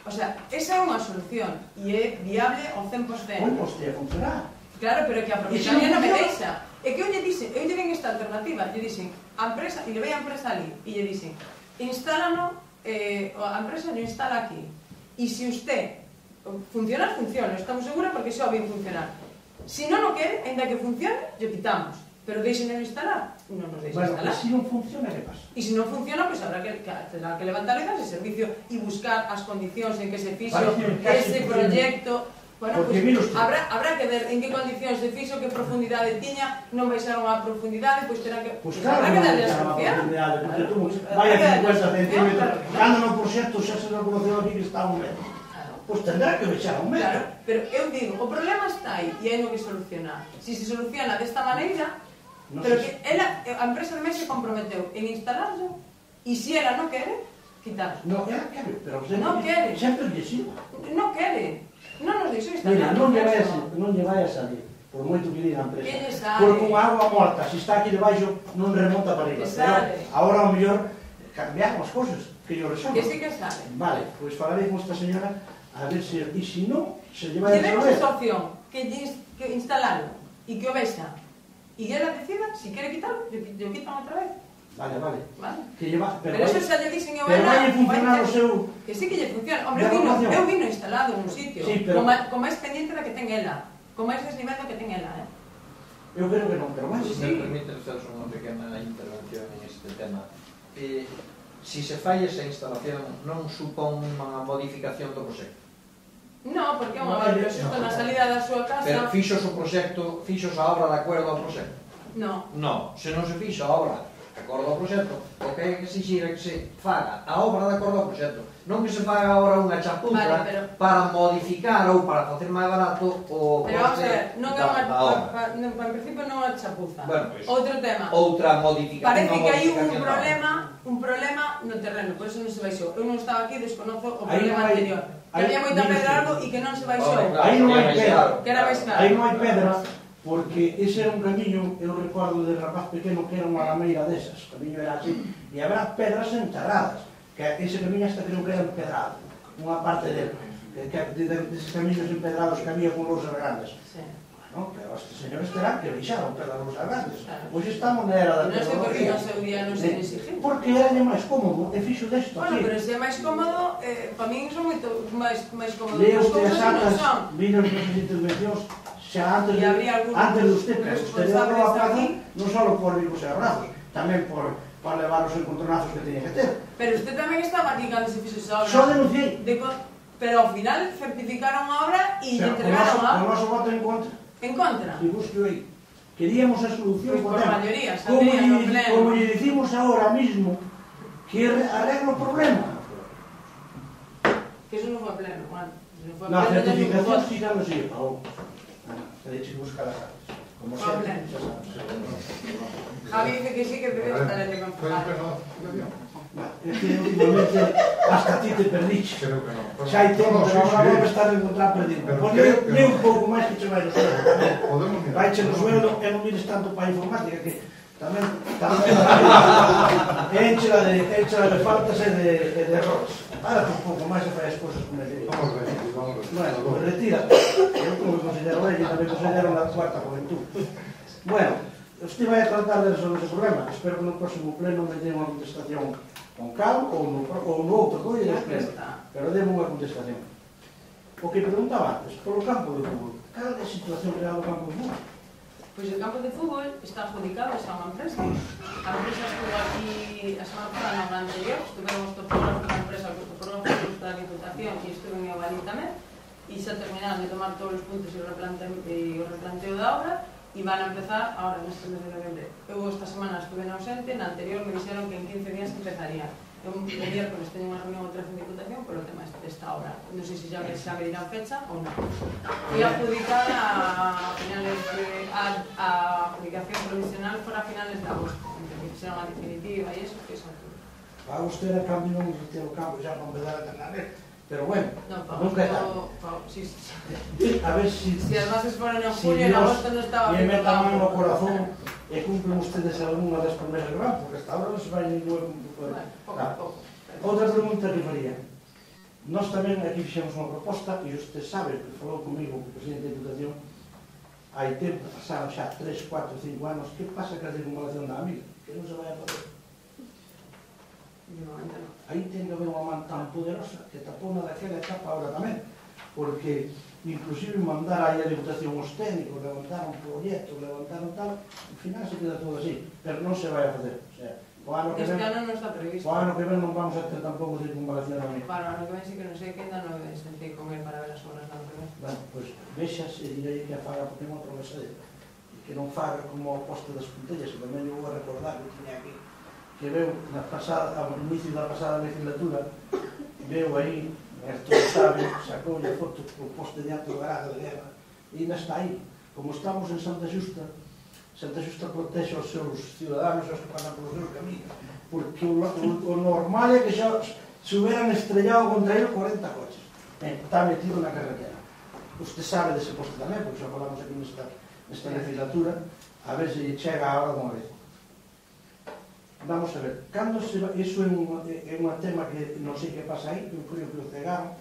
o sea, esa é unha solución e é viable ao 100%. Pois te a funcionar. Claro, pero que a propietaria non me deixa. É que eu lle den esta alternativa, lle dixen, a empresa, e levei a empresa ali, e lle dixen, instálano, a empresa lle instala aquí. E se usted funcionar, funciona, estamos seguros porque xa o vi funcionar. Se non o quere, ainda que funcione, lle quitamos. Pero deixen de instalar, non nos deixen instalar. Bueno, e se non funciona, que pasa? E se non funciona, pois habrá que levantar ese servicio e buscar as condicións en que se fixo ese proxecto. Bueno, pois habrá que ver en que condicións se fixo, que profundidade tiña, non baixaron a profundidade, pois terá que... Pois claro, habrá que darle a a solución. porque tú vai a 50 centímetros, cando no proxecto xa se reconoceu aquí que está a 1 metro. Pois tendrá que baixar a 1 metro. Claro, pero eu digo, o problema está aí e hai no que solucionar. Se se soluciona desta maneira, pero que a empresa de se comprometeu en instalarlo e se ela non quere, quitarlo. Non, ela quere, pero non quere. Sempre lle sirva. Non quere. Non nos deixou instalar. Mira, non lle vai a salir, por moito que diga a empresa. Que lle sale? Porque con agua morta, se está aquí debaixo, non remonta para arriba. Pero agora, ao mellor, cambiamos as cousas, que yo resolvo. Que sí que sale. Vale, pois falarei con esta señora, a ver se... E se non, se lle vai a Debemos resolver. esta opción, que instalarlo, e que o vexa. E ela decida, se quere quitarlo, yo quitan outra vez. Vale, vale. Que lleva, pero eso xa lle dixen eu pero vai funcionar o seu... Que sí que lle funciona. Hombre, eu vino instalado nun sitio, sí, pero... con máis pendiente da que ten ela, con máis desnivel da que ten ela, Eu creo que non, pero máis... Si me permite usted unha pequena intervención en este tema. Si se fai esa instalación, non supón unha modificación do proxecto? Non, porque é unha válvula xusto na salida da súa casa... Pero fixos o proxecto, fixos a obra de acordo ao proxecto? Non. Non, se non se fixo a obra de acordo ao proxecto, o que hai que exigir é que se faga a obra de acordo ao proxecto, non que se faga agora unha chapuza para modificar ou para facer máis barato o coste da obra. Pero vamos a ver, non é unha, para en principio non é unha chapuza. Outro tema. Outra modificación. Parece que hai un problema no terreno, por eso non se baixou. Eu non estaba aquí, desconozo o problema anterior. Que había moita pedra algo e que non se baixou. Aí non hai pedra. Que era máis caro. Aí non hai pedra. Porque ese era un camiño, eu recordo de rapaz pequeno que era unha lameira desas, o camiño era así, e habrá pedras enterradas, que ese camiño hasta creo que era empedrado, unha parte dele, deses camiños empedrados que había con lousas grandes. Bueno, pero estes señores terán que baixaron pedras lousas grandes, pois estamos na era da tecnología. Non sei por que non se día non se exigir. Porque era máis cómodo, e fixo desto aquí. Bueno, pero se é máis cómodo, para min son moito máis cómodo. Leo usted as actas, viron as intervencións, xa antes de usted, pero usted le daba a plaza, non só por vivos e abrazos, tamén para levar os encontronazos que teña que ter. Pero usted tamén estaba aquí cando se fixo esa obra. Só denunciei. Pero ao final certificaron a obra e lle entregaron a... O noso voto en contra. En contra? E busque aí. Queríamos a solución por maioría, saldría no pleno. Como lle dicimos ahora mismo, que arregla o problema. Que eso non foi pleno, Juan. Na certificación sí xa non se lle pagou. Se deixe buscar as actas. Como sempre, xa sabes. Javi dice que sí, que debe estar en el Creo que confirmado. no. Es que últimamente hasta ti te perdiche. Creo que no. Xa hai tempo, pero agora vou estar a encontrar perdido. Pero Pois creo que leu no. un pouco máis que che vai no suelo. Podemos mirar. Vai che no suelo e non mires tanto para a informática, que tamén enchela de faltas e de errores. Párate un pouco máis e fai as cousas como ele. Vamos a ver, vamos a ver. Bueno, pues retira. Eu como me considero ele, tamén considero na cuarta juventud. Bueno, usted vai a tratar de resolver ese problema. Espero que no próximo pleno me dé unha contestación con cal ou no outro, que lle pleno. Pero demo unha contestación. O que preguntaba antes, polo campo de fútbol. Cal é a situación real do campo de fútbol? Pois o campo de fútbol está adjudicado a unha empresa. A empresa estuvo aquí a semana pasada na hora anterior, estuvemos topógrafos da empresa, os topógrafos da Diputación e estuve en Evalí tamén, e xa terminaron de tomar todos os puntos e o replanteo da obra e van a empezar ahora neste mes de noviembre. Eu esta semana estuve ausente, na anterior me dixeron que en 15 días empezaría. Eu o miércoles teño unha reunión outra vez en Diputación polo tema desta obra. Non sei se xa me dirán fecha ou non. Foi adjudicada a finales de... a adjudicación provisional fora a finales de agosto. Entón, será unha definitiva e iso, que son tudo. Para usted a cambio non ter o campo xa para empezar a tener. Pero bueno, Non, nunca está. Sí. A ver si... Si as bases foran en julio, en agosto non estaba... E meta man no corazón e cumplen ustedes algunha das promesas que van, porque hasta ahora non se vai ningún... Bueno, pouco a pouco. Outra pregunta que faría. Nós tamén aquí fixemos unha proposta, e usted sabe, que falou comigo, o presidente da Diputación, hai tempo, pasaron xa 3, 4, 5 anos, que pasa que a circunvalación da amiga? Que non se vai a poder. De momento non. Aí ten que haber unha man tan poderosa que tapou na daquela etapa ahora tamén, porque inclusive mandar aí a Diputación os técnicos, levantaron proxectos, levantaron tal, ao final se queda todo así, pero non se vai a fazer. O sea, o ano que Este ven, ano non está previsto. o ano que ven non vamos a ter tampouco circunvalación da amiga. Para o ano que ven sí que non sei que ainda non me sentei con él para ver as obras do ano que ven. Bueno, pois vexas e direi que a faga porque é unha promesa dele. E que non faga como o poste das puntellas, que tamén eu vou a recordar que tiña aquí, que veu na pasada, ao inicio da pasada legislatura, veu aí, Erto sabe, sacou a foto co poste de alto garaje de guerra, e ainda está aí. Como estamos en Santa Xusta protexe aos seus ciudadanos, aos que pasan polo seu camiño, porque o normal é que xa se hubieran estrellado contra ele 40 coches. Está metido na carretera. Usted sabe dese poste tamén, porque xa falamos aquí nesta legislatura, a ver se chega a hora dunha vez. Vamos a ver, cando se va, iso é un tema que non sei que pasa aí, que eu creo que o cegaron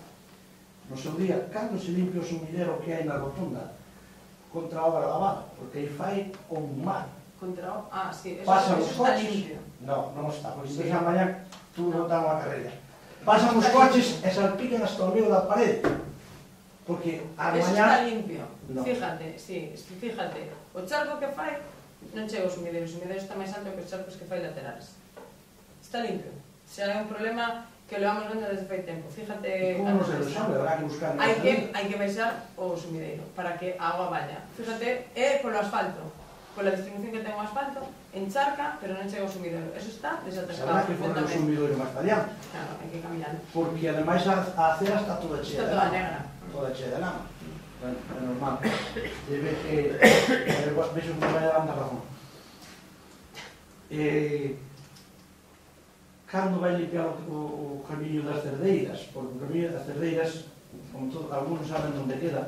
no seu día, cando se limpia o sumidero que hai na rotonda contra a obra da Vada, porque aí fai un mar. Contra o... Ah, sí, eso Pasan os está coches, limpio. non está, porque Sí. sí. Mañá tú non dan unha carrera. Pasan os coches e salpican hasta o medio da parede, porque a Eso está mañá... limpio. No. Fíjate, sí, fíjate. O charco que fai non chega ao sumidero. O sumidero está máis alto que os charcos que fai laterales. Está limpio. Se hai un problema que lo vamos vendo desde fai tempo. Fíjate... Como non se resolve, habrá que buscar... Hai que baixar o sumidero para que a agua vaya. Fíjate, é polo asfalto. Pola distribución que ten o asfalto, encharca, pero non chega ao sumidero. Eso está desatascado. Habrá que poner o sumidero máis para allá, Claro, hai que caminar. porque ademais a acera está toda chea Está de toda lama. negra. Toda chea de lama. Bueno, é normal. Debe que... Vexo que me vai dando razón. Cando vai limpiar o camiño das Cerdeiras? Porque o camiño das Cerdeiras, como algunos saben onde queda,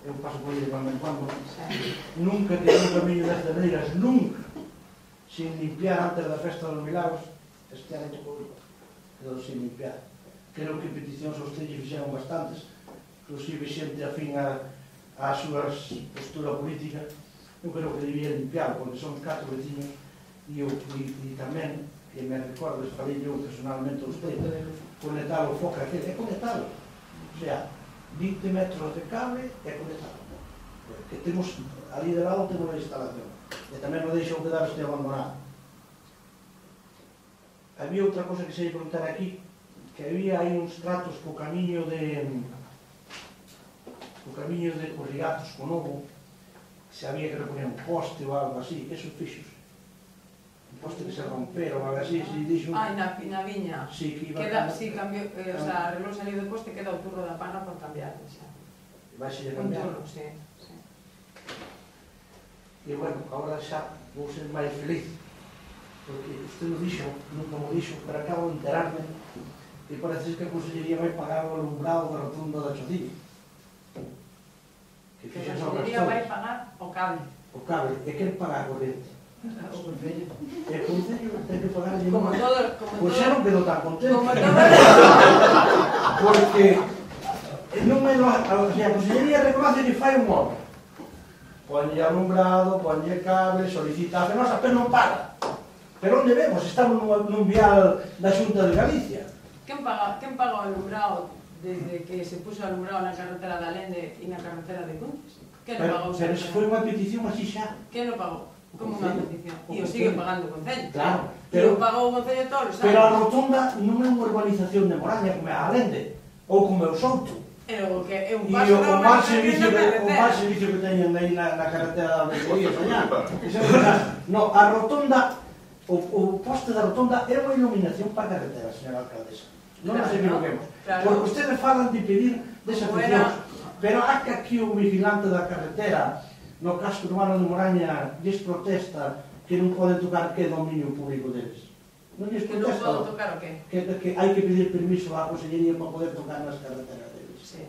eu paso por aí de cuando en cuando, nunca quedou o camiño das Cerdeiras, nunca, sin limpiar antes da festa dos Milagros. Este ano quedou sin limpiar. Creo que peticións aos tellos fixeron bastantes, inclusive xente afín a súa postura política. Eu creo que debía limpiar, porque son 4 veciños e tamén, que me recordo, falei eu personalmente a usted, conectar o foco aquele, é conectalo. O sea, 20 metros de cable é conectalo. Porque temos, ali de lado temos a instalación. E tamén non deixou quedar este abandonado. Había outra cosa que se ia preguntar aquí, que había aí uns tratos co camiño de os ligatos co Novo, se había que reponer un poste ou algo así, eso fixos. Un poste que se rompera ou algo así, se dixo... Ah, na viña. Sí, que iba Queda, sí, cambió, o sea, arreglou salir do poste, queda o turro da pana por cambiar, xa. Vai se Un cambiar. turro, sí. E, bueno, agora xa vou ser máis feliz, porque usted non dixo, nunca mo dixo, pero acabo de enterarme e parece que a Consellería vai pagar o alumbrado da rotunda da Chocilla. Que Que fixas a ao Consellería vai Gastón, pagar o cable. o cable, e quer pagar a corrente. O Concello. E o Concello ten que pagar a Como todo, Pois xa non quedo tan contento. como todo. Porque non me lo, o sea, a Consellería reconoce que fai un obra. Ponlle alumbrado, ponlle cable, solicita a Fenosa, pero non paga. Pero onde vemos? Estamos nun vial da Xunta de Galicia. Quen paga o alumbrado desde que se puso alumbrado na carretera da Lende e na carretera de Cuntes? Quen lo pagou? Pero se foi unha petición así xa. Quen lo pagou? Como unha petición? O E o Concello. sigue pagando o Concello. Claro, E o pagou o Concello todos os anos. Pero a rotunda non é unha urbanización de Moraña como é a Lende, ou como é o Souto. É o que é un E paso o mal servicio que teñen aí na carretera da Bergoía, soñar. No, a rotonda, o poste da rotonda era unha iluminación para a carretera, señora alcaldesa. Non nos equivoquemos. Porque ustedes falan de pedir desafeccións. Pero há que aquí o vigilante da carretera, no casco urbano de Moraña, lles protesta que non poden tocar que dominio público deles. Non lles Que non protesta. podo tocar o que? Que hai que pedir permiso á Consellería para poder tocar nas carreteras deles. Sí,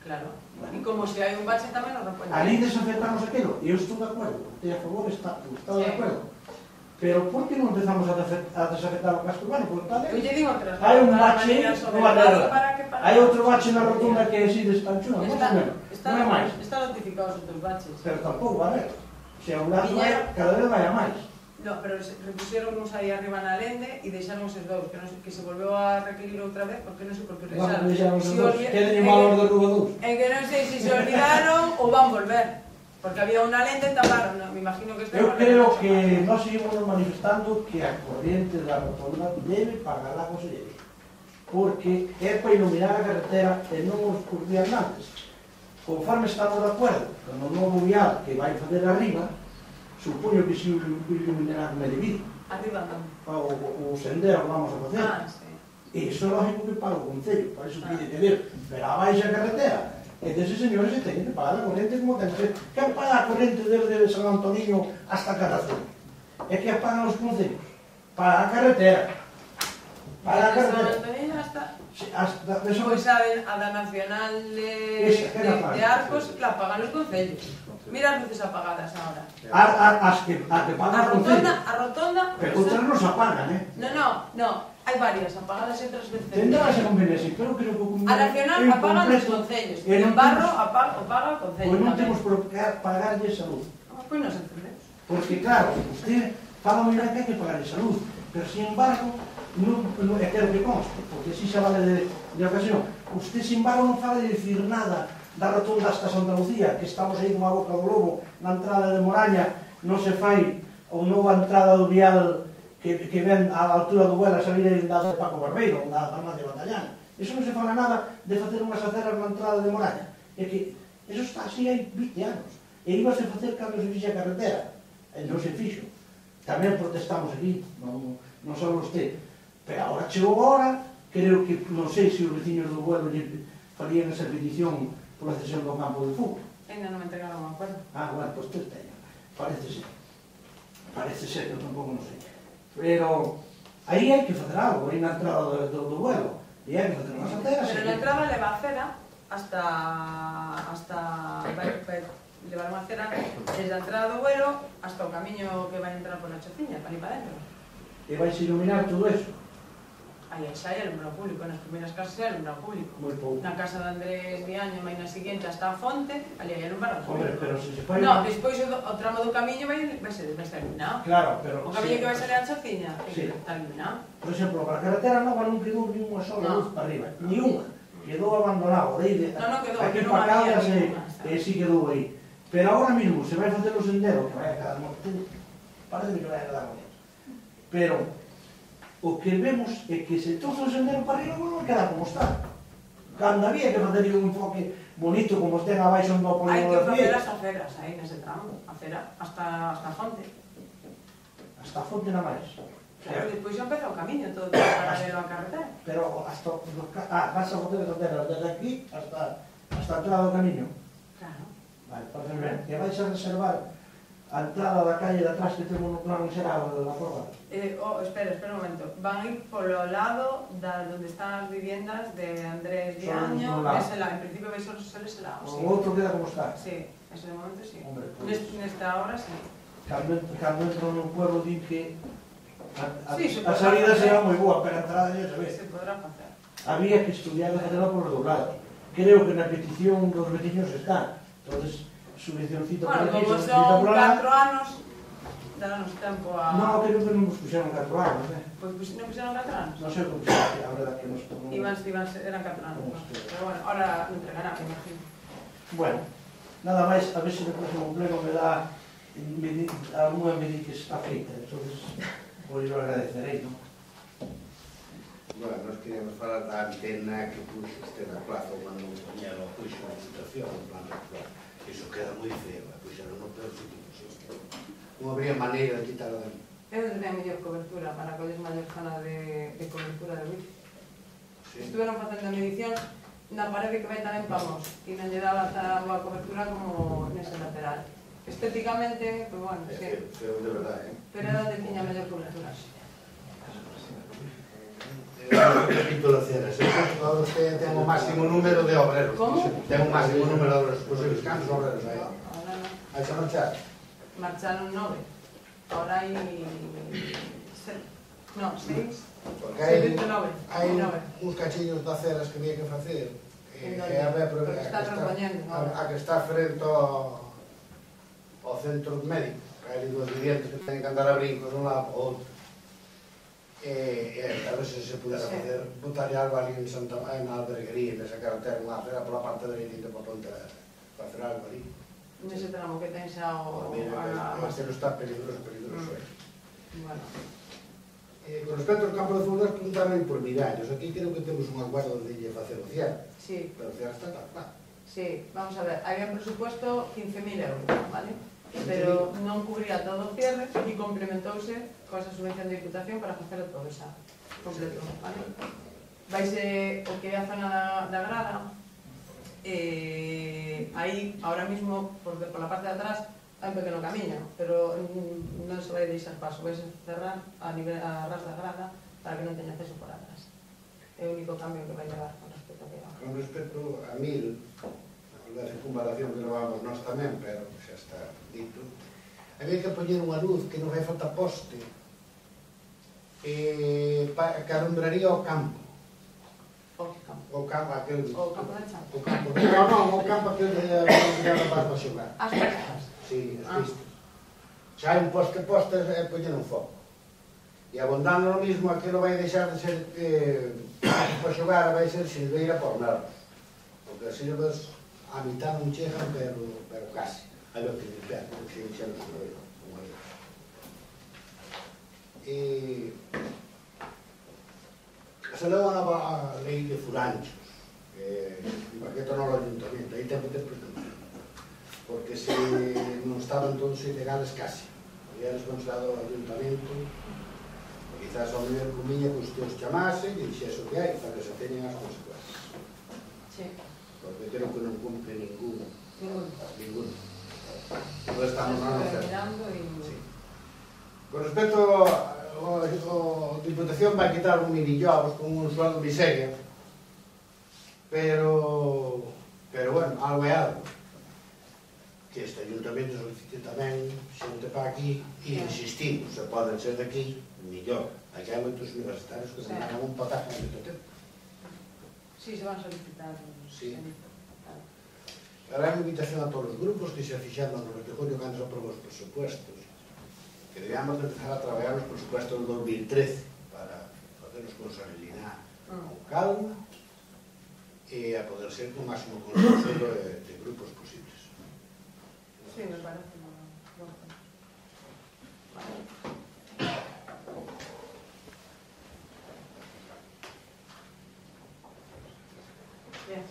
claro. E como se hai un bache tamén nos repoñen. Ali desafectamos aquilo, e eu estou de acordo, estoy a favor, está de acordo. Pero por que non empezamos a desafectar o casco urbano? Porque tal Eu lle digo outras hai un para bache maneras sobre nunha el regla. lado para que para. Hai outro bache na rotunda que é así de estanchuna, non é máis. Está notificado os outros baches. Pero tampouco va a haber. Se a un lado Viñeron- cada vez vai a máis. No, pero repusieron uns aí arriba na Lende e deixaron os dous, que se volveu a requerir outra vez, porque non sei por que Vamos a deixaron. deixar os Si dos, olvi- queden en valor de Rúa 2. En que non sei se se olvidaron ou van volver. Porque había unha Lende e taparon, no, me imagino que este Eu creo que nós seguimos manifestando que a corriente da rotonda debe pagar a Consellería. Porque é para iluminar a carretera e non os viandantes. Conforme estamos de acordo con o novo vial que vai fazer arriba, supoño que se iluminará como é debido. Arriba non. O sendero vamos a facer. Sí. E iso é lógico que paga o Concello, por iso pide que ver, pero a baixa carretera. E deses señores se teñen que pagar a corrente como ten que ser. Quen paga a corrente desde San Antonio hasta Carrazón? É que a pagan os concellos. Para a carretera. Para a San carretera. Antonio hasta... Pois Pois a da Nacional de Arcos la pagan os concellos. Mira as luces apagadas agora. a que pagan os concellos. A rotonda... Pero outras non se apagan, No, hai varias apagadas e outras veces. Tendrá ese convenio así, pero creo que A Nacional apagan os concellos. E non En Barro temos- paga o concello. Pois non tamén. temos por que pagarlle salud. Pois nos entendemos. Porque, claro, usted fala moi ben que hai que pagar de salud, pero, sin embargo, non é quero que conste, porque así xa vale de ocasión. Usted, sin embargo, non fala de decir nada da rotunda hasta Santa Lucía, que estamos aí nunha boca do lobo, na entrada de Moraña, non se fai ou nova entrada do vial que ven á altura do vuelo a salir da de Paco Barbeiro, ou da farmacia Batallán. Eso non se fala nada de facer unhas aceras na entrada de Moraña. É que eso está así hai 20 anos. E íbase a facer cando se fixe a carretera. E non se fixo. Tamén protestamos aquí, non só usted. Pero agora chegou a hora, creo que, non sei se os veciños do vuelo farían esa petición pola cesión do campo de fútbol. Ainda non me entregaron un acuerdo. Bueno, pois tú teño. Parece ser. Parece ser, eu tampouco non sei. Pero aí hai que facer algo, aí na entrada do vuelo. E hai que facer unhas aceras. Pero na entrada leva a acera hasta levar unha acera desde a entrada do vuelo hasta o camiño que vai entrar por a Chociña, para ir para dentro. E vais iluminar todo eso. Aí xa hai alumbrado público, nas primeiras casas hai alumbrado público. Moi pouco. Na casa de Andrés Viaño, máis na seguinte, hasta a fonte, ali hai alumbrado Hombre, público. pero se se fai... No, despois o tramo do camiño vai ser iluminado. Claro, pero... O camiño que vai salir a Chociña Sí. está iluminado. Por exemplo, para a carretera nova non quedou ni unha sola luz para arriba, ni unha. Quedou abandonado, aí de... Non quedou, aquí non para había Caldas ninguna. sí quedou aí. Pero agora mesmo se vai facer o sendero, que vai a quedar morte, parece que vai a quedar morte. Pero o que vemos é que se todo o sendero para arriba non vai quedar como está. Cando había que facer un enfoque bonito como ten abaixo no Hai que polígono facer de as aceras aí nese tramo, acera hasta a fonte. hasta a fonte na máis. Claro, despois xa empeza o camiño todo paralelo á carretera. Pero hasta vas a facer as aceras desde aquí hasta a entrada do camiño. Claro. Vale, parece ben. E vais a reservar a entrada da calle de atrás que temos no plan xeral aprobado. Espera un momento. Van a ir polo lado donde están as viviendas de Andrés Diaño, en principio vai só ese lado. O outro queda como está. Sí, ese de momento sí. Hombre, pues, Nesta hora sí. cando entro no pueblo din que a Sí, salida será moi boa, pero a entrada ya sabes. Se podrá facer. Había que estudiar facelo por los dos lados. Creo que na petición dos veciños está. Entonces, subvencioncito por Bueno, aquí, como subvencioncito son por lá. 4 anos, darános tempo a... No, creo que non nos puxeron 4 anos, Pois non puxeron 4 anos. Non sei como se a verdad que nos... Eran 4 anos. Pero bueno, ahora entregará, me imagino. Bueno, nada máis, a ver se no próximo pleno me dá alguna medida que está feita. Entonces, pois yo agradecerei, non? Bueno, nós queríamos falar da antena que puxo usted na plaza cando poñero puxo na situación no plan actual. Iso queda moi feo, puxeron no peor sitio posible. Non habría maneira de quitarlo de mí. Eu non teño mellor cobertura para coller maior zona de cobertura de wifi. Sí. Estuveron facendo medicións na parede que vai tamén para mos e non lle daba tan boa cobertura como nese lateral. Estéticamente, pues bueno, É sí. feo de verdade, Pero era onde tiña mellor cobertura. Capítulo ceras. Todos ten o máximo número de obreros. Como? Ten o máximo número de obreros. Posibles cantos obreros hai? Ahora non. Hai xa marchar? Marcharon 9. Ahora hai... No, 6. Porque hai 9. uns cachillos de aceras que había que facer. Porque está repoñendo. A que está frente ao centro médico. Hai dos vivientes que teñen que andar a brinco de un lado ao outro. A ver se pudera facer, botarlle algo ali en Santa Maria, na alberguería, de sacar o termo lá, era pola parte dereita para Pontevedra, para facer algo ali. Nese tramo que ten xa o... Este non está peligroso. Bueno. Con respecto ao campo de fútbol, preguntaron por Mirallos. Aquí creo que temos un acuerdo de lle facer o CIAR. Sí. Pero o CIAR está claro. Sí, vamos a ver, había presupuesto 15.000 euros, ¿vale? Pero non cubría todo o cierre e complementouse con esa subvención de Diputación para facer todo xa completo, ¿vale? Vaise o que é a zona da grada, aí, ahora mismo, pola parte de atrás, hai un pequeno camiño, pero non se vai deixar paso, vai cerrar a ras da grada para que non teña acceso por atrás. É o único cambio que vai levar con respecto a que va. Con respecto a 1000, a circunvalación que levamos nós tamén, pero xa está dito, había que poñer unha luz que non fai falta poste que alumbraría o campo. O campo aquel... O campo de chan. O campo... Non, o campo aquel de para xogar. As pistas. Sí, as pistas. Xa hai un poste e poñer un foco. E abondando lo mismo, aquilo vai deixar de ser para xogar, vai ser silveira por nervos. Porque as silvas a mitad non chegan, pero casi. Hai o que limpiar, porque xa non se ve. Se leva a nova lei de furanchos, que tornou o ayuntamento, aí ten que ter precaución. Porque se non estaban todos ilegales casi. Había responsado o ayuntamento, quizás ao nivel comiña que os teus chamasen e dixese o que hai, para que se teñen as consecuencias. Sí. Porque creo que non cumple ninguno. Ninguno. Entón estamos na nosa. Sí. Con respecto a Diputación vai quitar un millillovos con un sueldo miseria, pero bueno, algo é algo. Que este ayuntamento solicite tamén xente para aquí e insistimos, se poden ser daqui, millor. Aquí hai moitos universitarios que se dan un pataje en moito tempo. Sí, se van a solicitar. Sí. Ahora hai unha invitación a todos os grupos que se fixaron no retejorio cando se aprobou os presupuestos, que debíamos empezar a traballar os presupuestos do 2013 para poderlos consolidar con calma e a poder ser con máximo consenso de grupos posibles. Sí, me parece bueno. Bien.